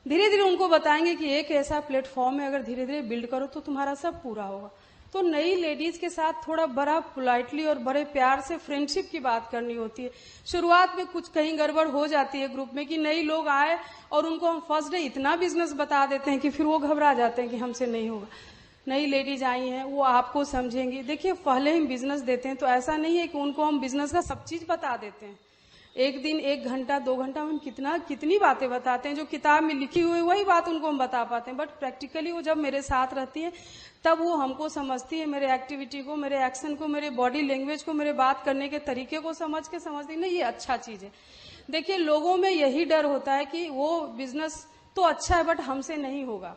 धीरे धीरे उनको बताएंगे कि एक ऐसा प्लेटफॉर्म है, अगर धीरे धीरे बिल्ड करो तो तुम्हारा सब पूरा होगा। तो नई लेडीज के साथ थोड़ा बड़ा पोलाइटली और बड़े प्यार से फ्रेंडशिप की बात करनी होती है। शुरुआत में कुछ कहीं गड़बड़ हो जाती है ग्रुप में कि नई लोग आए और उनको हम फर्स्ट डे इतना बिजनेस बता देते हैं कि फिर वो घबरा जाते हैं कि हमसे नहीं होगा। नई लेडीज आई हैं, वो आपको समझेंगी। देखिए पहले हम बिजनेस देते हैं तो ऐसा नहीं है कि उनको हम बिजनेस का सब चीज बता देते हैं। एक दिन 1 घंटा 2 घंटा में हम कितनी बातें बताते हैं, जो किताब में लिखी हुई वही बात उनको हम बता पाते हैं, बट प्रैक्टिकली वो जब मेरे साथ रहती है तब वो हमको समझती है, मेरे एक्टिविटी को, मेरे एक्शन को, मेरे बॉडी लैंग्वेज को, मेरे बात करने के तरीके को समझती है नहीं ये अच्छा चीज है। देखिए लोगों में यही डर होता है कि वो बिजनेस तो अच्छा है बट हमसे नहीं होगा।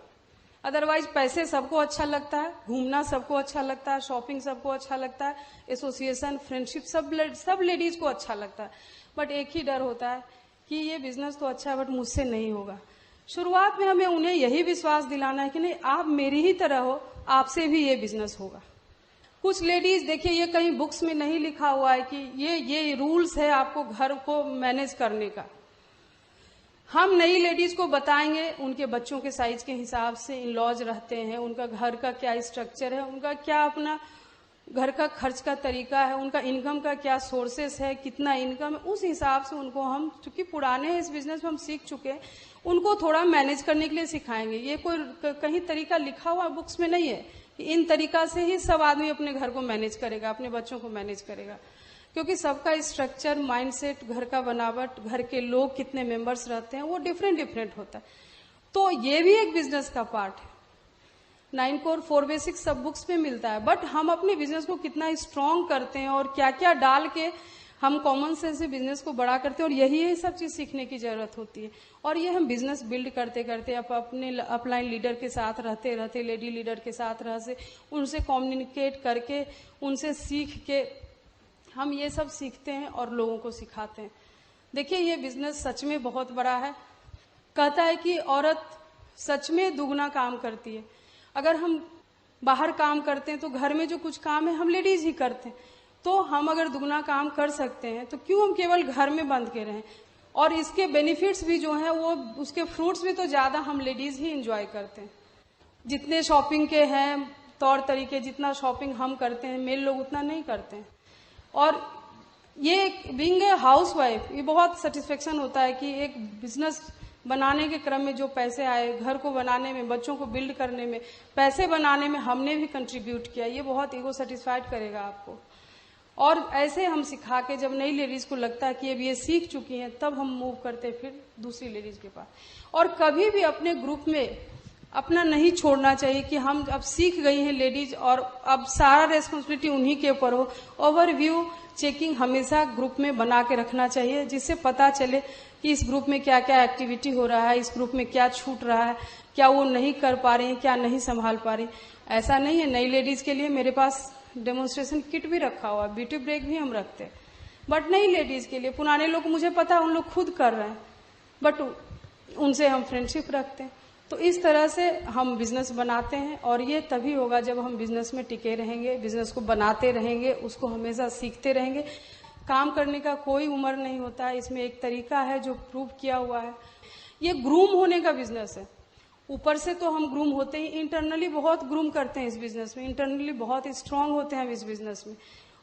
अदरवाइज पैसे सबको अच्छा लगता है, घूमना सबको अच्छा लगता है, शॉपिंग सबको अच्छा लगता है, एसोसिएशन, फ्रेंडशिप सब लेडीज को अच्छा लगता है, बट एक ही डर होता है कि ये बिजनेस तो अच्छा है बट मुझसे नहीं होगा। शुरुआत में हमें उन्हें यही विश्वास दिलाना है कि नहीं आप मेरी ही तरह हो, आपसे भी ये बिजनेस होगा। कुछ लेडीज देखिए ये कहीं बुक्स में नहीं लिखा हुआ है कि ये रूल्स है आपको घर को मैनेज करने का। हम नई लेडीज को बताएंगे उनके बच्चों के साइज के हिसाब से इन लॉज रहते हैं, उनका घर का क्या स्ट्रक्चर है, उनका क्या अपना घर का खर्च का तरीका है, उनका इनकम का क्या सोर्सेस है, कितना इनकम है, उस हिसाब से उनको हम, चूंकि पुराने हैं इस बिजनेस में हम सीख चुके हैं, उनको थोड़ा मैनेज करने के लिए सिखाएंगे। ये कोई कहीं तरीका लिखा हुआ बुक्स में नहीं है कि इन तरीका से ही सब आदमी अपने घर को मैनेज करेगा, अपने बच्चों को मैनेज करेगा, क्योंकि सबका स्ट्रक्चर, माइंडसेट, घर का बनावट, घर के लोग कितने मेंबर्स रहते हैं वो डिफरेंट होता है। तो ये भी एक बिजनेस का पार्ट है। 9 कोर 4 बेसिक सब बुक्स में मिलता है, बट हम अपने बिजनेस को कितना स्ट्रांग करते हैं और क्या क्या डाल के हम कॉमन सेंस से बिजनेस को बड़ा करते हैं, और यही सब चीज सीखने की जरूरत होती है। और ये हम बिजनेस बिल्ड करते करते अपने अपलाइन लीडर के साथ रहते लेडी लीडर के साथ रहते, उनसे कम्युनिकेट करके, उनसे सीख के हम ये सब सीखते हैं और लोगों को सिखाते हैं। देखिए ये बिजनेस सच में बहुत बड़ा है। कहता है कि औरत सच में दुगना काम करती है। अगर हम बाहर काम करते हैं तो घर में जो कुछ काम है हम लेडीज ही करते हैं, तो हम अगर दुगना काम कर सकते हैं तो क्यों हम केवल घर में बंद के रहें। और इसके बेनिफिट्स भी जो हैं वो, उसके फ्रूट्स भी तो ज्यादा हम लेडीज ही एंजॉय करते हैं। जितने शॉपिंग के हैं तौर तरीके, जितना शॉपिंग हम करते हैं मेल लोग उतना नहीं करते हैं। और ये बीइंग ए हाउस वाइफ, ये बहुत सेटिस्फेक्शन होता है कि एक बिजनेस बनाने के क्रम में जो पैसे आए, घर को बनाने में, बच्चों को बिल्ड करने में, पैसे बनाने में हमने भी कंट्रीब्यूट किया, ये बहुत ईगो सेटिस्फाइड करेगा आपको। और ऐसे हम सिखा के जब नई लेडीज को लगता है कि अब ये सीख चुकी हैं, तब हम मूव करते फिर दूसरी लेडीज के पास। और कभी भी अपने ग्रुप में अपना नहीं छोड़ना चाहिए कि हम अब सीख गई हैं लेडीज और अब सारा रेस्पॉन्सिबिलिटी उन्हीं के ऊपर हो। ओवरव्यू चेकिंग हमेशा ग्रुप में बना के रखना चाहिए, जिससे पता चले कि इस ग्रुप में क्या क्या एक्टिविटी हो रहा है, इस ग्रुप में क्या छूट रहा है, क्या वो नहीं कर पा रही है, क्या नहीं संभाल पा रही। ऐसा नहीं है, नई लेडीज के लिए मेरे पास डेमोन्स्ट्रेशन किट भी रखा हुआ है, ब्यूटी ब्रेक भी हम रखते हैं। बट नई लेडीज के लिए, पुराने लोग मुझे पता है उन लोग खुद कर रहे हैं, बट उनसे हम फ्रेंडशिप रखते हैं। तो इस तरह से हम बिजनेस बनाते हैं, और ये तभी होगा जब हम बिजनेस में टिके रहेंगे, बिजनेस को बनाते रहेंगे, उसको हमेशा सीखते रहेंगे। काम करने का कोई उम्र नहीं होता है, इसमें एक तरीका है जो प्रूव किया हुआ है। ये ग्रूम होने का बिजनेस है। ऊपर से तो हम ग्रूम होते ही, इंटरनली बहुत ग्रूम करते हैं इस बिजनेस में, इंटरनली बहुत स्ट्रांग होते हैं हम इस बिजनेस में,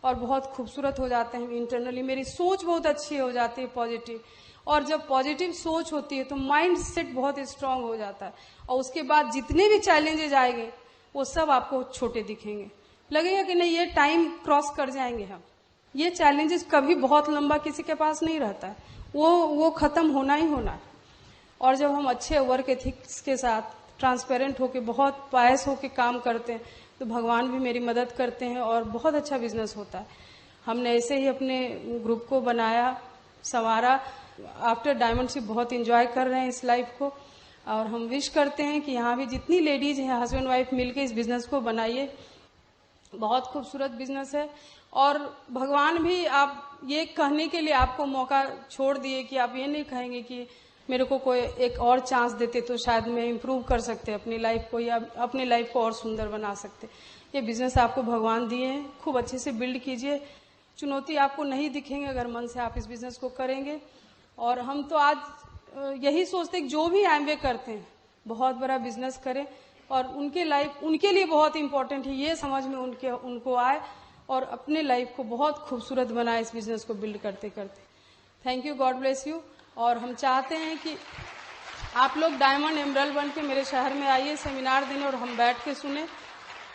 और बहुत खूबसूरत हो जाते हैं इंटरनली। मेरी सोच बहुत अच्छी हो जाती है, पॉजिटिव, और जब पॉजिटिव सोच होती है तो माइंड सेट बहुत स्ट्रांग हो जाता है, और उसके बाद जितने भी चैलेंजेज आएंगे वो सब आपको छोटे दिखेंगे। लगेगा कि नहीं, ये टाइम क्रॉस कर जाएंगे हम। ये चैलेंजेस कभी बहुत लंबा किसी के पास नहीं रहता है, वो खत्म होना ही होना है। और जब हम अच्छे वर्क एथिक्स के साथ ट्रांसपेरेंट होके, बहुत पायस होके काम करते हैं, तो भगवान भी मेरी मदद करते हैं और बहुत अच्छा बिजनेस होता है। हमने ऐसे ही अपने ग्रुप को बनाया, संवारा। आफ्टर डायमंडशिप बहुत एंजॉय कर रहे हैं इस लाइफ को, और हम विश करते हैं कि यहाँ भी जितनी लेडीज हैं, हस्बैंड वाइफ मिलकर इस बिजनेस को बनाइए। बहुत खूबसूरत बिजनेस है, और भगवान भी आप ये कहने के लिए आपको मौका छोड़ दिए कि आप ये नहीं कहेंगे कि मेरे को कोई एक और चांस देते तो शायद मैं इम्प्रूव कर सकते अपनी लाइफ को, या अपनी लाइफ को और सुंदर बना सकते। ये बिजनेस आपको भगवान दिए हैं, खूब अच्छे से बिल्ड कीजिए। चुनौती आपको नहीं दिखेंगे अगर मन से आप इस बिजनेस को करेंगे। और हम तो आज यही सोचते हैं कि जो भी एमवे करते हैं बहुत बड़ा बिजनेस करें, और उनके लाइफ उनके लिए बहुत इंपॉर्टेंट है, ये समझ में उनको आए, और अपने लाइफ को बहुत खूबसूरत बनाए इस बिजनेस को बिल्ड करते करते। Thank you, God bless you. और हम चाहते हैं कि आप लोग डायमंड एमरल्ड बन के मेरे शहर में आइए, सेमिनार देने, और हम बैठ के सुने।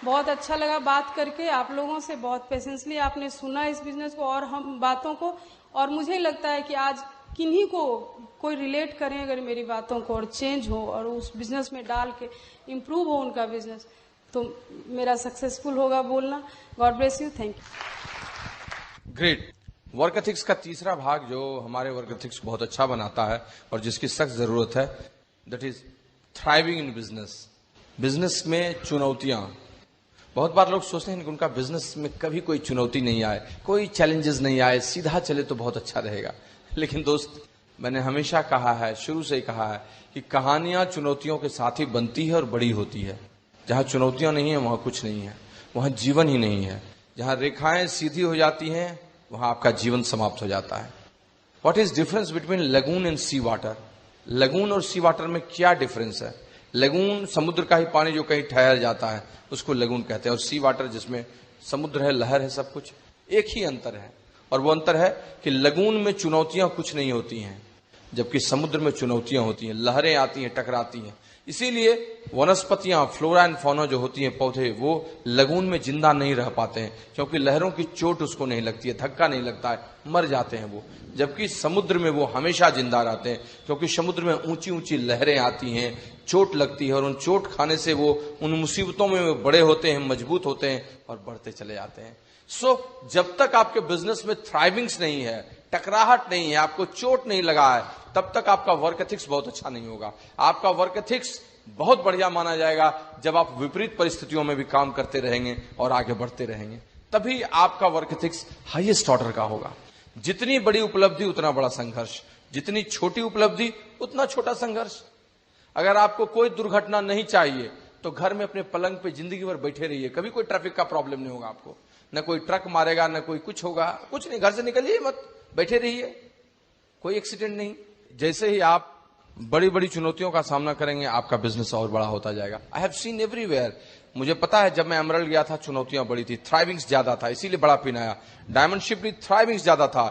बहुत अच्छा लगा बात करके आप लोगों से, बहुत पेशेंसली आपने सुना इस बिजनेस को और हम बातों को। और मुझे लगता है कि आज किन्हीं को कोई रिलेट करें अगर मेरी बातों को, और चेंज हो, और उस बिजनेस में डाल के इम्प्रूव हो उनका बिजनेस, तो मेरा सक्सेसफुल होगा बोलना। God bless you, thank you. Great. Work ethics का तीसरा भाग जो हमारे वर्क एथिक्स बहुत अच्छा बनाता है और जिसकी सख्त जरूरत है, that is thriving in business. Business में चुनौतियां, बहुत बार लोग सोचते हैं कि उनका बिजनेस में कभी कोई चुनौती नहीं आए, कोई चैलेंजेस नहीं आए, सीधा चले तो बहुत अच्छा रहेगा। लेकिन दोस्त, मैंने हमेशा कहा है, शुरू से ही कहा है कि कहानियां चुनौतियों के साथ ही बनती है और बड़ी होती है। जहां चुनौतियां नहीं है वहां कुछ नहीं है, वहां जीवन ही नहीं है। जहां रेखाएं सीधी हो जाती हैं वहां आपका जीवन समाप्त हो जाता है। What is difference between lagoon and sea water? Lagoon और सी वाटर में क्या डिफरेंस है? लगून समुद्र का ही पानी जो कहीं ठहर जाता है उसको लगून कहते हैं, और सी वाटर जिसमें समुद्र है, लहर है, सब कुछ। एक ही अंतर है, और वो अंतर है कि लगून में चुनौतियां कुछ नहीं होती हैं, जबकि समुद्र में चुनौतियां होती हैं, लहरें आती हैं, टकराती हैं। इसीलिए वनस्पतियां, फ्लोरा एंड फौना जो होती हैं, पौधे, वो लगून में जिंदा नहीं रह पाते हैं, क्योंकि लहरों की चोट उसको नहीं लगती है, धक्का नहीं लगता है, मर जाते हैं वो। जबकि समुद्र में वो हमेशा जिंदा रहते हैं, क्योंकि समुद्र में ऊंची ऊंची लहरें आती हैं, चोट लगती है, और उन चोट खाने से वो उन मुसीबतों में वो बड़े होते हैं, मजबूत होते हैं और बढ़ते चले जाते हैं। सो जब तक आपके बिजनेस में थ्राइविंग्स नहीं है, टकराहट नहीं है, आपको चोट नहीं लगा है, तब तक आपका वर्क एथिक्स बहुत अच्छा नहीं होगा। आपका वर्क एथिक्स बहुत बढ़िया माना जाएगा जब आप विपरीत परिस्थितियों में भी काम करते रहेंगे और आगे बढ़ते रहेंगे, तभी आपका वर्क एथिक्स हाईएस्ट ऑर्डर का होगा। जितनी बड़ी उपलब्धि उतना बड़ा संघर्ष, जितनी छोटी उपलब्धि उतना छोटा संघर्ष। अगर आपको कोई दुर्घटना नहीं चाहिए तो घर में अपने पलंग पे जिंदगी भर बैठे रहिए, कभी कोई ट्रैफिक का प्रॉब्लम नहीं होगा आपको, न कोई ट्रक मारेगा, न कोई कुछ होगा, कुछ नहीं। घर से निकलिए मत, बैठे रहिए, कोई एक्सीडेंट नहीं। जैसे ही आप बड़ी बड़ी चुनौतियों का सामना करेंगे आपका बिजनेस और बड़ा होता जाएगा। आई हैव सीन एवरीवेयर मुझे पता है जब मैं एमरल्ड गया था चुनौतियां बड़ी थी, थ्राइविंग्स ज्यादा था, इसीलिए बड़ा पिन आया। डायमंड शिप लीग थ्राइविंग्स ज्यादा था,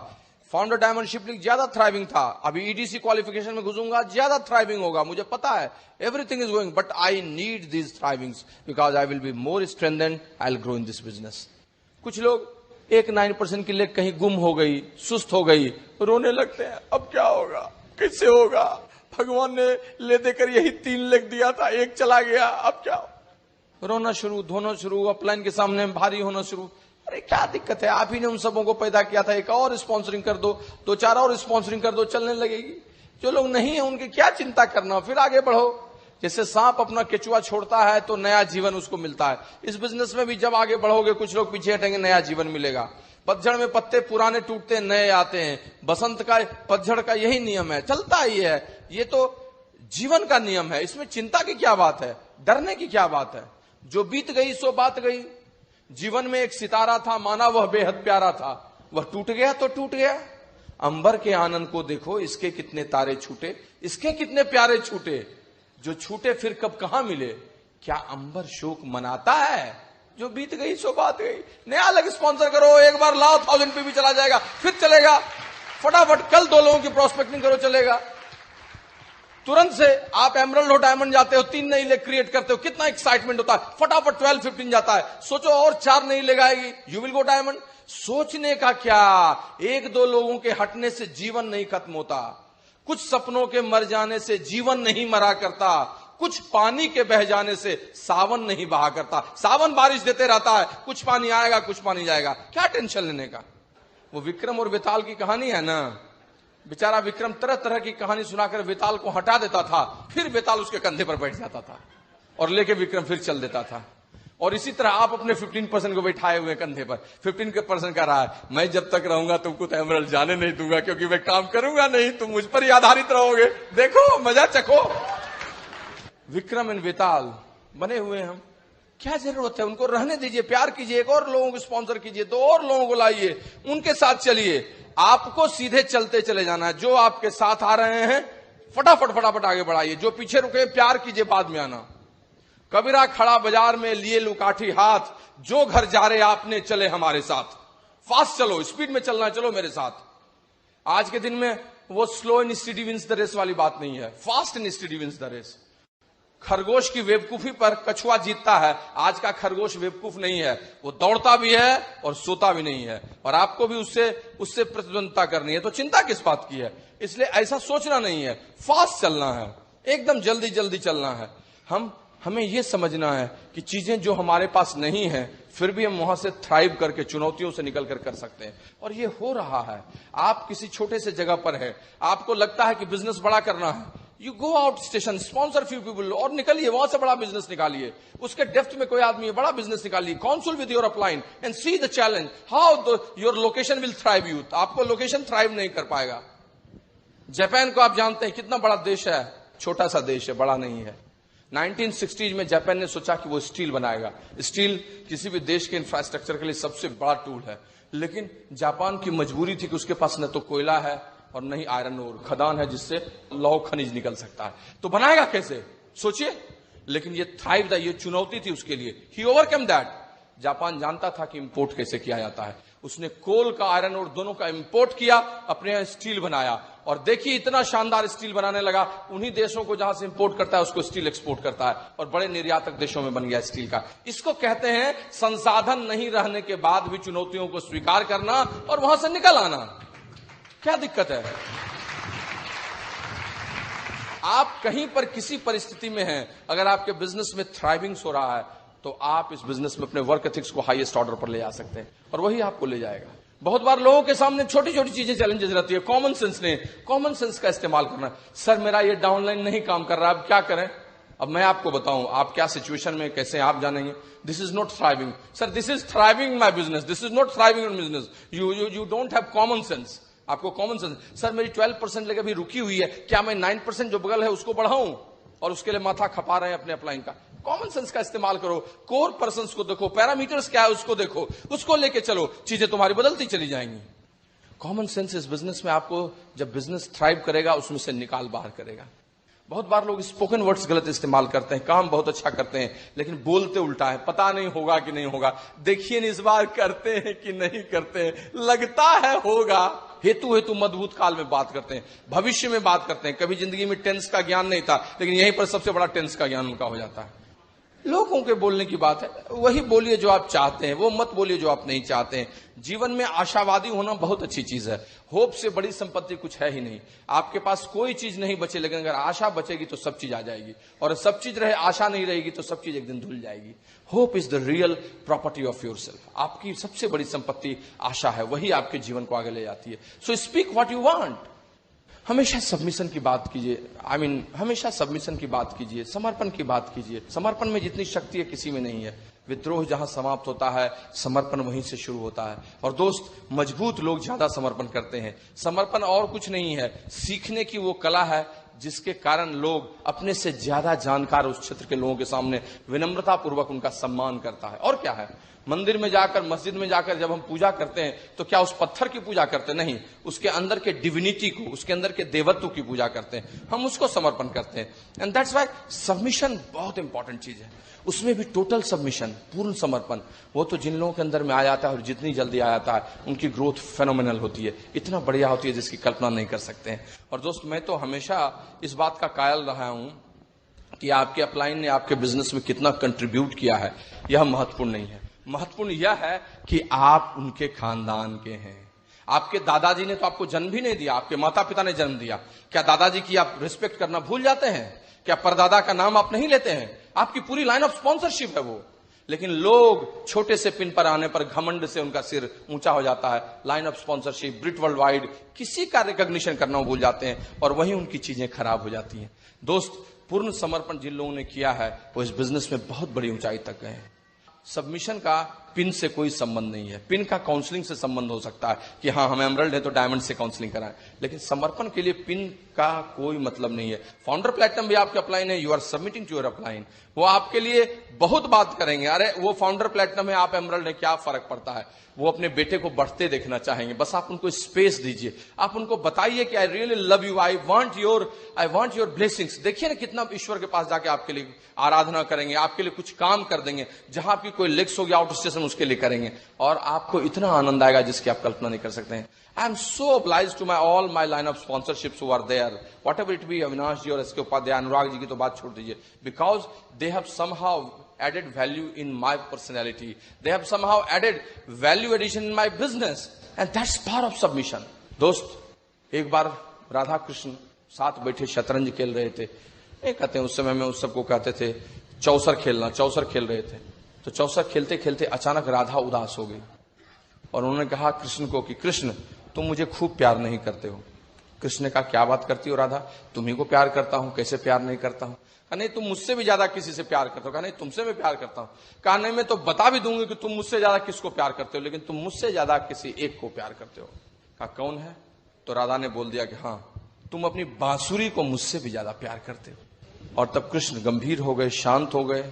फाउंडर डायमंड शिप लीग ज्यादा थ्राइविंग था। अभी ईडीसी क्वालिफिकेशन में घुसूंगा, ज्यादा थ्राइविंग होगा, मुझे पता है। Everything is going, but I need these thrivings because I will be more strengthened, I will grow in this business. कुछ लोग 1-9% की लेग कहीं गुम हो गई, सुस्त हो गई, रोने लगते हैं, अब क्या होगा, किससे होगा, भगवान ने ले देकर यही 3 लेग दिया था, एक चला गया, अब क्या हो? रोना शुरू, धोना शुरू, अपलाइन के सामने भारी होना शुरू। अरे क्या दिक्कत है, आप ही ने उन सबों को पैदा किया था, एक और स्पॉन्सरिंग कर दो, 2-4 और स्पॉन्सरिंग कर दो, चलने लगेगी। जो लोग नहीं है उनकी क्या चिंता करना, फिर आगे बढ़ो। जैसे सांप अपना केचुआ छोड़ता है तो नया जीवन उसको मिलता है, इस बिजनेस में भी जब आगे बढ़ोगे कुछ लोग पीछे हटेंगे, नया जीवन मिलेगा। पतझड़ में पत्ते पुराने टूटते हैं, नए आते हैं, बसंत का पतझड़ का यही नियम है, चलता ही है। ये तो जीवन का नियम है, इसमें चिंता की क्या बात है, डरने की क्या बात है। जो बीत गई सो बात गई। जीवन में एक सितारा था, माना वह बेहद प्यारा था, वह टूट गया तो टूट गया। अंबर के आनंद को देखो, इसके कितने तारे छूटे, इसके कितने प्यारे छूटे। जो छूटे फिर कब कहां मिले, क्या अंबर शोक मनाता है? जो बीत गई सो बात गई। नया अलग स्पॉन्सर करो, एक बार लाओ, 1000 पे भी चला जाएगा, फिर चलेगा। फटाफट कल 2 लोगों की प्रोस्पेक्टिंग करो, चलेगा। तुरंत से आप एमरल्ड हो, डायमंड जाते हो, 3 नई लेग क्रिएट करते हो, कितना एक्साइटमेंट होता है, फटाफट 12-15 जाता है, सोचो और 4 नई लेग आएगी, यू विल गो डायमंड। सोचने का क्या, 1-2 लोगों के हटने से जीवन नहीं खत्म होता, कुछ सपनों के मर जाने से जीवन नहीं मरा करता, कुछ पानी के बह जाने से सावन नहीं बहा करता। सावन बारिश देते रहता है, कुछ पानी आएगा कुछ पानी जाएगा, क्या टेंशन लेने का। वो विक्रम और वेताल की कहानी है ना, बेचारा विक्रम तरह तरह की कहानी सुनाकर वेताल को हटा देता था, फिर वेताल उसके कंधे पर बैठ जाता था और लेके विक्रम फिर चल देता था। और इसी तरह आप अपने 15% को बैठाए हुए कंधे पर, 15% का रहा है, मैं जब तक रहूंगा तुमको तो एमरल्ड जाने नहीं दूंगा, क्योंकि मैं काम करूंगा नहीं, तुम मुझ पर ही आधारित रहोगे, देखो मजा चखो। विक्रम एंड वेताल बने हुए हम, क्या जरूरत है, उनको रहने दीजिए, प्यार कीजिए, एक और लोगों को स्पॉन्सर कीजिए, 2 और लोगों को लाइए, उनके साथ चलिए। आपको सीधे चलते चले जाना है, जो आपके साथ आ रहे हैं फटाफट आगे बढ़ाइए, जो पीछे रुके प्यार कीजिए, बाद में आना। कबीरा खड़ा बाजार में लिए लुकाठी हाथ, जो घर जा रहे आपने चले हमारे साथ। फास्ट चलो, स्पीड में चलना, चलो मेरे साथ। आज के दिन में वो slow and steady wins the race वाली बात नहीं है, fast and steady wins the race. खरगोश की बेवकूफी पर कछुआ जीतता है, आज का खरगोश बेवकूफ नहीं है, वो दौड़ता भी है और सोता भी नहीं है, और आपको भी उससे प्रतिद्वंदता करनी है, तो चिंता किस बात की है। इसलिए ऐसा सोचना नहीं है, फास्ट चलना है, एकदम जल्दी जल्दी चलना है। हमें यह समझना है कि चीजें जो हमारे पास नहीं है फिर भी हम वहां से थ्राइव करके चुनौतियों से निकल कर सकते हैं, और ये हो रहा है। आप किसी छोटे से जगह पर है, आपको लगता है कि बिजनेस बड़ा करना है, you go out station, sponsor few people और निकलिए, वहां से बड़ा बिजनेस निकालिए। उसके डेप्थ में कोई आदमी है, बड़ा बिजनेस निकालिए, council with your upline and see the challenge how your location will thrive you. आपको लोकेशन थ्राइव नहीं कर पाएगा। जापान को आप जानते हैं कितना बड़ा देश है, छोटा सा देश है, बड़ा नहीं है। 1960s में जापान ने सोचा कि वो स्टील बनाएगा। स्टील किसी भी देश के इंफ्रास्ट्रक्चर के लिए सबसे बड़ा टूल है, लेकिन जापान की मजबूरी थी कि उसके पास न तो कोयला है और न ही आयरन ओर खदान है जिससे लौह खनिज निकल सकता है, तो बनाएगा कैसे, सोचिए। लेकिन ये थ्राइव था, ये चुनौती थी उसके लिए, ही ओवरकम दैट। जापान जानता था कि इंपोर्ट कैसे किया जाता है, उसने कोल का आयरन और दोनों का इंपोर्ट किया, अपने यहां स्टील बनाया, और देखिए इतना शानदार स्टील बनाने लगा, उन्हीं देशों को जहां से इंपोर्ट करता है उसको स्टील एक्सपोर्ट करता है, और बड़े निर्यातक देशों में बन गया स्टील का। इसको कहते हैं संसाधन नहीं रहने के बाद भी चुनौतियों को स्वीकार करना और वहां से निकल आना। क्या दिक्कत है? आप कहीं पर किसी परिस्थिति में हैं, अगर आपके बिजनेस में थ्राइविंग हो रहा है तो आप इस बिजनेस में अपने वर्क एथिक्स को हाईएस्ट ऑर्डर पर ले जा सकते हैं, और वही आपको ले जाएगा। बहुत बार लोगों के सामने छोटी छोटी चीजें चैलेंजेस रहती है, कॉमन सेंस ने, कॉमन सेंस का इस्तेमाल करना। सर मेरा ये डाउनलाइन नहीं काम कर रहा, अब क्या करें? अब मैं आपको बताऊं आप क्या सिचुएशन में, कैसे आप जानेंगे। This is not thriving sir, this is thriving my business, this is not thriving in business. You don't have common sense. आपको कॉमन सेंस, सर मेरी 12% लेकर भी रुकी हुई है, क्या मैं 9% जो बगल है उसको बढ़ाऊं? और उसके लिए माथा खपा रहे हैं अपने अपलाइन का। कॉमन सेंस का इस्तेमाल करो, कोर पर्संस को देखो, पैरामीटर्स क्या है उसको देखो, उसको लेके चलो, चीजें तुम्हारी बदलती चली जाएंगी। कॉमन सेंस इस बिजनेस में आपको, जब बिजनेस थ्राइव करेगा उसमें से निकाल बाहर करेगा। बहुत बार लोग स्पोकन वर्ड्स गलत इस्तेमाल करते हैं, काम बहुत अच्छा करते हैं लेकिन बोलते उल्टा है, पता नहीं होगा कि नहीं होगा। देखिए इस बार करते हैं कि नहीं करते हैं, लगता है होगा। हेतु मजबूत काल में बात करते हैं, भविष्य में बात करते हैं। कभी जिंदगी में टेंस का ज्ञान नहीं था लेकिन यहीं पर सबसे बड़ा टेंस का ज्ञान उनका हो जाता है। लोगों के बोलने की बात है, वही बोलिए जो आप चाहते हैं, वो मत बोलिए जो आप नहीं चाहते हैं। जीवन में आशावादी होना बहुत अच्छी चीज है। होप से बड़ी संपत्ति कुछ है ही नहीं। आपके पास कोई चीज नहीं बचे लेकिन अगर आशा बचेगी तो सब चीज आ जाएगी, और सब चीज रहे आशा नहीं रहेगी तो सब चीज एक दिन धुल जाएगी। Hope is the real property of yourself. आपकी सबसे बड़ी संपत्ति आशा है, वही आपके जीवन को आगे ले जाती है। So speak what you want. हमेशा सबमिशन की बात कीजिए, हमेशा सबमिशन की बात कीजिए, समर्पण की बात कीजिए। समर्पण में जितनी शक्ति है किसी में नहीं है। विद्रोह जहां समाप्त होता है समर्पण वहीं से शुरू होता है। और दोस्त, मजबूत लोग ज्यादा समर्पण करते हैं। समर्पण और कुछ नहीं है, सीखने की वो कला है जिसके कारण लोग अपने से ज्यादा जानकार उस क्षेत्र के लोगों के सामने विनम्रता पूर्वक उनका सम्मान करता है। और क्या है, मंदिर में जाकर, मस्जिद में जाकर जब हम पूजा करते हैं तो क्या उस पत्थर की पूजा करते नहीं, उसके अंदर के डिविनिटी को, उसके अंदर के देवत्व की पूजा करते हैं, हम उसको समर्पण करते हैं। एंड दैट्स व्हाई सबमिशन बहुत इंपॉर्टेंट चीज है। उसमें भी टोटल सबमिशन, पूर्ण समर्पण, वो तो जिन लोगों के अंदर में आ जाता है और जितनी जल्दी आ जाता है उनकी ग्रोथ फेनोमेनल होती है, इतना बढ़िया होती है जिसकी कल्पना नहीं कर सकते हैं। और दोस्त, मैं तो हमेशा इस बात का कायल रहा हूं कि आपके अपलाइन ने आपके बिजनेस में कितना कंट्रीब्यूट किया है यह महत्वपूर्ण नहीं है। महत्वपूर्ण यह है कि आप उनके खानदान के हैं। आपके दादाजी ने तो आपको जन्म भी नहीं दिया, आपके माता पिता ने जन्म दिया। क्या दादाजी की आप रिस्पेक्ट करना भूल जाते हैं? क्या परदादा का नाम आप नहीं लेते हैं? आपकी पूरी लाइन ऑफ स्पॉन्सरशिप है वो। लेकिन लोग छोटे से पिन पर आने पर घमंड से उनका सिर ऊंचा हो जाता है। Line of sponsorship, Britt world wide, किसी का रिकॉग्निशन करना भूल जाते हैं और वहीं उनकी चीजें खराब हो जाती हैं। दोस्त, पूर्ण समर्पण जिन लोगों ने किया है वो इस बिजनेस में बहुत बड़ी ऊंचाई तक गए हैं। सबमिशन का पिन से कोई संबंध नहीं है। पिन का काउंसलिंग से संबंध हो सकता है कि हाँ हम एमरल्ड है तो डायमंड से काउंसलिंग कराएं, लेकिन समर्पण के लिए पिन का कोई मतलब नहीं है। फाउंडर प्लेटिनम भी आपके अपलाइन है, you are submitting to your upline. वो आपके लिए बहुत बात करेंगे। अरे वो फाउंडर प्लेटिनम है, आप एमरल्ड है, क्या फर्क पड़ता है? वो अपने बेटे को बढ़ते देखना चाहेंगे, बस आप उनको स्पेस दीजिए। आप उनको बताइए कि I really love you, I want your blessings. देखिए ना कितना ईश्वर के पास जाके आपके लिए आराधना करेंगे, आपके लिए कुछ काम कर देंगे। जहां आपकी कोई लेग्स होगी आउट स्टेशन उसके लिए करेंगे और आपको इतना आनंद आएगा जिसकी आप कल्पना नहीं कर सकते हैं। I am so obliged to all my line of sponsorships who are there, whatever it be, Avinash ji और एस के उपाध्याय, अनुराग जी की तो बात छोड़ दीजिए, because they have somehow added value in my personality, they have somehow added value addition in my business, and that's part of submission. दोस्त, एक बार राधा कृष्ण साथ बैठे शतरंज खेल रहे थे। एक कहते हैं उस समय में उस सबको कहते थे चौसर खेलना, चौसर खेल रहे थे। तो चौसर खेलते खेलते अचानक राधा उदास हो गई और उन्होंने कहा कृष्ण को कि कृष्ण तुम मुझे खूब प्यार नहीं करते हो। कृष्ण ने कहा क्या बात करती हो राधा, तुम्ही को प्यार करता हूं, कैसे प्यार नहीं करता हूं? कहा नहीं तुम मुझसे भी ज्यादा किसी से प्यार करते हो। कहा नहीं तुमसे मैं प्यार करता हूं। कहा नहीं मैं तो बता भी दूंगी कि तुम मुझसे ज्यादा किसको प्यार करते हो, लेकिन तुम मुझसे ज्यादा किसी एक को प्यार करते हो। कहा कौन है? तो राधा ने बोल दिया कि हाँ तुम अपनी बांसुरी को मुझसे भी ज्यादा प्यार करते हो। और तब कृष्ण गंभीर हो गए, शांत हो गए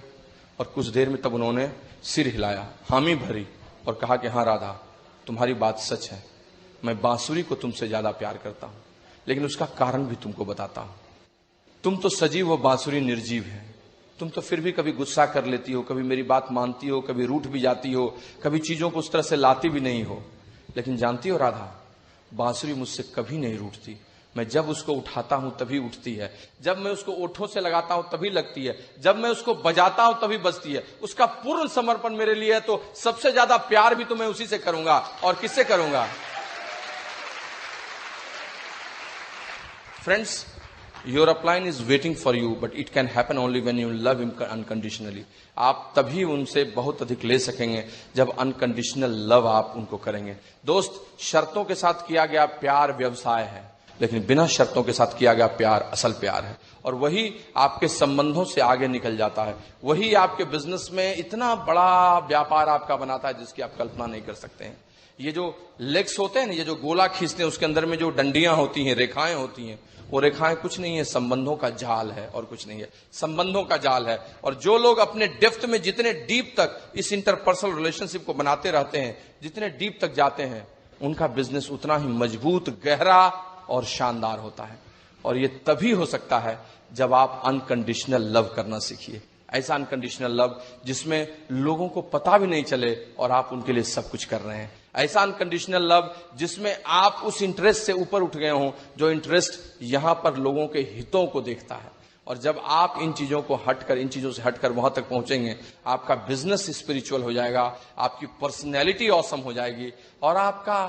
और कुछ देर में तब उन्होंने सिर हिलाया, हामी भरी और कहा कि हाँ राधा तुम्हारी बात सच है, मैं बांसुरी को तुमसे ज्यादा प्यार करता हूं, लेकिन उसका कारण भी तुमको बताता हूं। तुम तो सजीव हो, बांसुरी निर्जीव है। तुम तो फिर भी कभी गुस्सा कर लेती हो, कभी मेरी बात मानती हो, कभी रूठ भी जाती हो, कभी चीजों को उस तरह से लाती भी नहीं हो। लेकिन जानती हो राधा, बांसुरी मुझसे कभी नहीं रूठती। मैं जब उसको उठाता हूं तभी उठती है, जब मैं उसको ओठों से लगाता हूं तभी लगती है, जब मैं उसको बजाता हूं तभी बजती है। उसका पूर्ण समर्पण मेरे लिए है, तो सबसे ज्यादा प्यार भी तो मैं उसी से करूंगा। और किससे करूंगा? Friends, your upline is waiting for you, but it can happen only when you love him unconditionally. आप तभी उनसे बहुत अधिक ले सकेंगे जब अनकंडीशनल लव आप उनको करेंगे। दोस्त, शर्तों के साथ किया गया प्यार व्यवसाय है, लेकिन बिना शर्तों के साथ किया गया प्यार असल प्यार है। और वही आपके संबंधों से आगे निकल जाता है, वही आपके बिजनेस में इतना बड़ा व्यापार आपका बनाता है जिसकी आप कल्पना नहीं कर सकते हैं। ये जो लेग्स होते हैं ना, ये जो गोला खींचते हैं, उसके अंदर में जो डंडियां होती हैं, रेखाएं होती हैं, वो रेखाएं कुछ नहीं है, संबंधों का जाल है और कुछ नहीं है। संबंधों का जाल है। और जो लोग अपने डेप्थ में जितने डीप तक इस इंटरपर्सनल रिलेशनशिप को बनाते रहते हैं, जितने डीप तक जाते हैं, उनका बिजनेस उतना ही मजबूत, गहरा और शानदार होता है। और ये तभी हो सकता है जब आप अनकंडीशनल लव करना सीखिए। ऐसा अनकंडीशनल लव जिसमें लोगों को पता भी नहीं चले और आप उनके लिए सब कुछ कर रहे हैं। ऐसा अनकंडीशनल लव जिसमें आप उस इंटरेस्ट से ऊपर उठ गए हों जो इंटरेस्ट यहां पर लोगों के हितों को देखता है। और जब आप इन चीजों से हटकर वहां तक पहुंचेंगे, आपका बिजनेस स्पिरिचुअल हो जाएगा, आपकी पर्सनैलिटी ऑसम हो जाएगी और आपका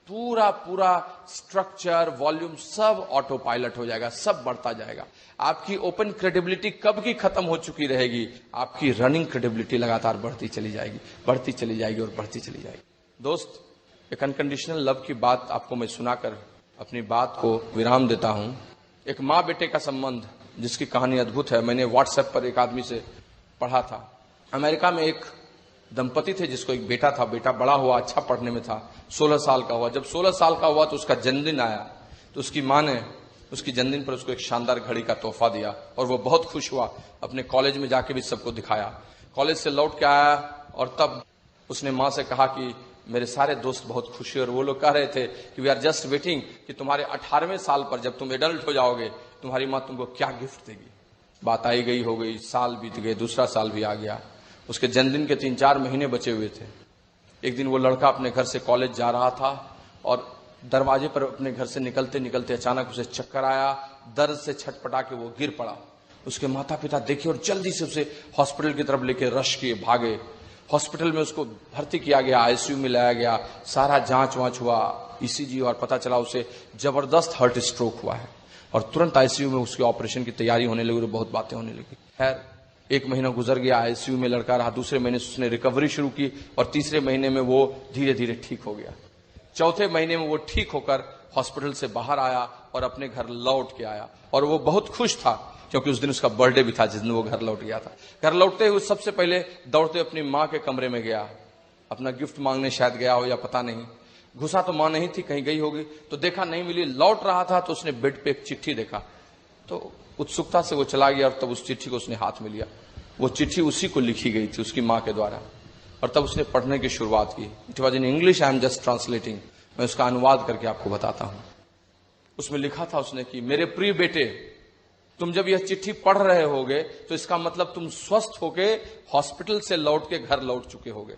पूरा स्ट्रक्चर, वॉल्यूम सब ऑटो पायलट हो जाएगा, सब बढ़ता जाएगा। आपकी ओपन क्रेडिबिलिटी कब की खत्म हो चुकी रहेगी, आपकी रनिंग क्रेडिबिलिटी लगातार बढ़ती चली जाएगी और बढ़ती चली जाएगी। दोस्त, एक अनकंडीशनल लव की बात आपको मैं सुनाकर अपनी बात को विराम देता हूं। एक माँ बेटे का संबंध जिसकी कहानी अद्भुत है, मैंने व्हाट्सएप पर एक आदमी से पढ़ा था। अमेरिका में एक दंपति थे जिसको एक बेटा था। बेटा बड़ा हुआ, अच्छा पढ़ने में था, 16 साल का हुआ। जब 16 साल का हुआ तो उसका जन्मदिन आया, तो उसकी माँ ने उसकी जन्मदिन पर उसको एक शानदार घड़ी का तोहफा दिया और वो बहुत खुश हुआ। अपने कॉलेज में जाके भी सबको दिखाया। कॉलेज से लौट के आया और तब उसने माँ से कहा कि मेरे सारे दोस्त बहुत खुश हुए और वो लोग कह रहे थे कि वी आर जस्ट वेटिंग कि तुम्हारे 18वें साल पर जब तुम एडल्ट हो जाओगे तुम्हारी माँ तुमको क्या गिफ्ट देगी। बात आई गई हो गई, साल बीत गए, दूसरा साल भी आ गया। उसके जन्मदिन के 3-4 महीने बचे हुए थे। एक दिन वो लड़का अपने घर से कॉलेज जा रहा था और दरवाजे पर अपने घर से निकलते निकलते अचानक उसे चक्कर आया। दर्द से छटपटा के वो गिर पड़ा। उसके माता पिता देखे और जल्दी से उसे हॉस्पिटल की तरफ लेके रश किए, भागे। हॉस्पिटल में उसको भर्ती किया गया, आईसीयू में लाया गया, सारा जांच वांच हुआ, ईसीजी, और पता चला उसे जबरदस्त हार्ट स्ट्रोक हुआ है और तुरंत आईसीयू में उसके ऑपरेशन की तैयारी होने लगी और बहुत बातें होने लगी। खैर 1 महीना गुजर गया, आईसीयू में लड़का रहा। दूसरे महीने से उसने रिकवरी शुरू की और तीसरे महीने में वो धीरे धीरे ठीक हो गया। चौथे महीने में वो ठीक होकर हॉस्पिटल से बाहर आया और अपने घर लौट के आया और वो बहुत खुश था क्योंकि उस दिन उसका बर्थडे भी था जिस दिन वो घर लौट गया था। घर लौटते हुए सबसे पहले दौड़ते अपनी माँ के कमरे में गया, अपना गिफ्ट मांगने शायद गया हो या पता नहीं। घुसा तो माँ नहीं थी, कहीं गई होगी, तो देखा नहीं मिली। लौट रहा था तो उसने बेड पे एक चिट्ठी देखा, तो उत्सुकता से वो चला गया और तब उस चिट्ठी को उसने हाथ में लिया। वो चिट्ठी उसी को लिखी गई थी उसकी माँ के द्वारा और तब उसने पढ़ने की शुरुआत की। It was in English, I am just translating. मैं उसका अनुवाद करके आपको बताता हूं। उसमें लिखा था उसने कि मेरे प्रिय बेटे, तुम जब यह चिट्ठी पढ़ रहे होगे तो इसका मतलब तुम स्वस्थ होके हॉस्पिटल से लौट के घर लौट चुके होगे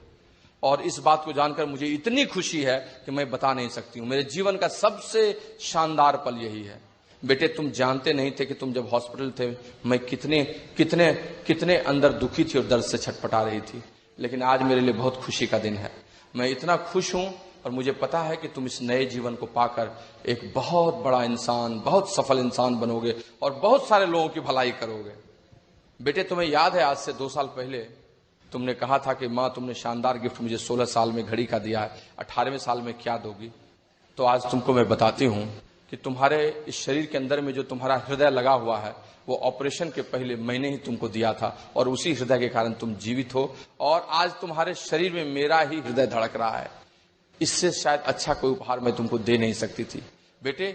और इस बात को जानकर मुझे इतनी खुशी है कि मैं बता नहीं सकती हूं। मेरे जीवन का सबसे शानदार पल यही है। बेटे, तुम जानते नहीं थे कि तुम जब हॉस्पिटल थे मैं कितने कितने कितने अंदर दुखी थी और दर्द से छटपटा रही थी, लेकिन आज मेरे लिए बहुत खुशी का दिन है। मैं इतना खुश हूं और मुझे पता है कि तुम इस नए जीवन को पाकर एक बहुत बड़ा इंसान, बहुत सफल इंसान बनोगे और बहुत सारे लोगों की भलाई करोगे। बेटे, तुम्हें याद है आज से 2 साल पहले तुमने कहा था कि माँ तुमने शानदार गिफ्ट मुझे 16 साल में घड़ी का दिया है, 18वें साल में क्या दोगी। तो आज तुमको मैं बताती हूं कि तुम्हारे इस शरीर के अंदर में जो तुम्हारा हृदय लगा हुआ है वो ऑपरेशन के पहले मैंने ही तुमको दिया था और उसी हृदय के कारण तुम जीवित हो और आज तुम्हारे शरीर में मेरा ही हृदय धड़क रहा है। इससे शायद अच्छा कोई उपहार मैं तुमको दे नहीं सकती थी। बेटे,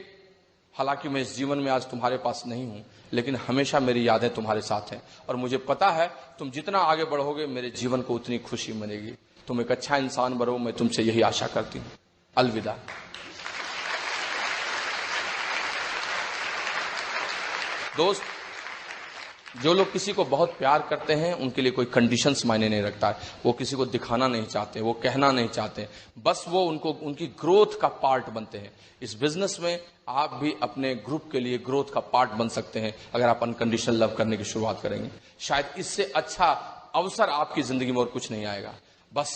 हालांकि मैं इस जीवन में आज तुम्हारे पास नहीं हूं, लेकिन हमेशा मेरी यादें तुम्हारे साथ हैं और मुझे पता है तुम जितना आगे बढ़ोगे मेरे जीवन को उतनी खुशी मिलेगी। तुम एक अच्छा इंसान बनो, मैं तुमसे यही आशा करती हूं। अलविदा। दोस्त, जो लोग किसी को बहुत प्यार करते हैं उनके लिए कोई कंडीशंस मायने नहीं रखता है। वो किसी को दिखाना नहीं चाहते, वो कहना नहीं चाहते, बस वो उनकी ग्रोथ का पार्ट बनते हैं। इस बिजनेस में आप भी अपने ग्रुप के लिए ग्रोथ का पार्ट बन सकते हैं अगर आप अनकंडीशनल लव करने की शुरुआत करेंगे। शायद इससे अच्छा अवसर आपकी जिंदगी में और कुछ नहीं आएगा। बस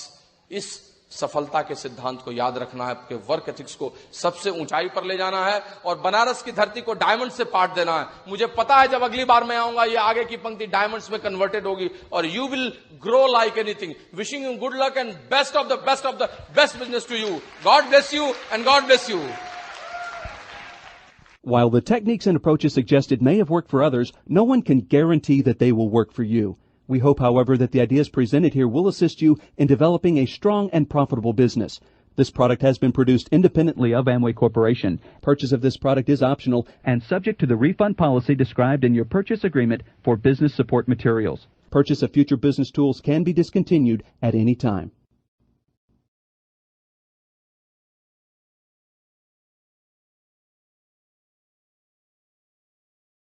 इस सफलता के सिद्धांत को याद रखना है, आपके वर्क एथिक्स को सबसे ऊंचाई पर ले जाना है और बनारस की धरती को डायमंड से पाट देना है। मुझे पता है जब अगली बार मैं आऊंगा ये आगे की पंक्ति डायमंड्स में कन्वर्टेड होगी और you will grow like anything. Wishing you good luck and best of the best business to you. God bless you and God bless you. While the techniques and approaches suggested may have worked for others, no one can guarantee that they will work for you. We hope, however, that the ideas presented here will assist you in developing a strong and profitable business. This product has been produced independently of Amway Corporation. Purchase of this product is optional and subject to the refund policy described in your purchase agreement for business support materials. Purchase of future business tools can be discontinued at any time.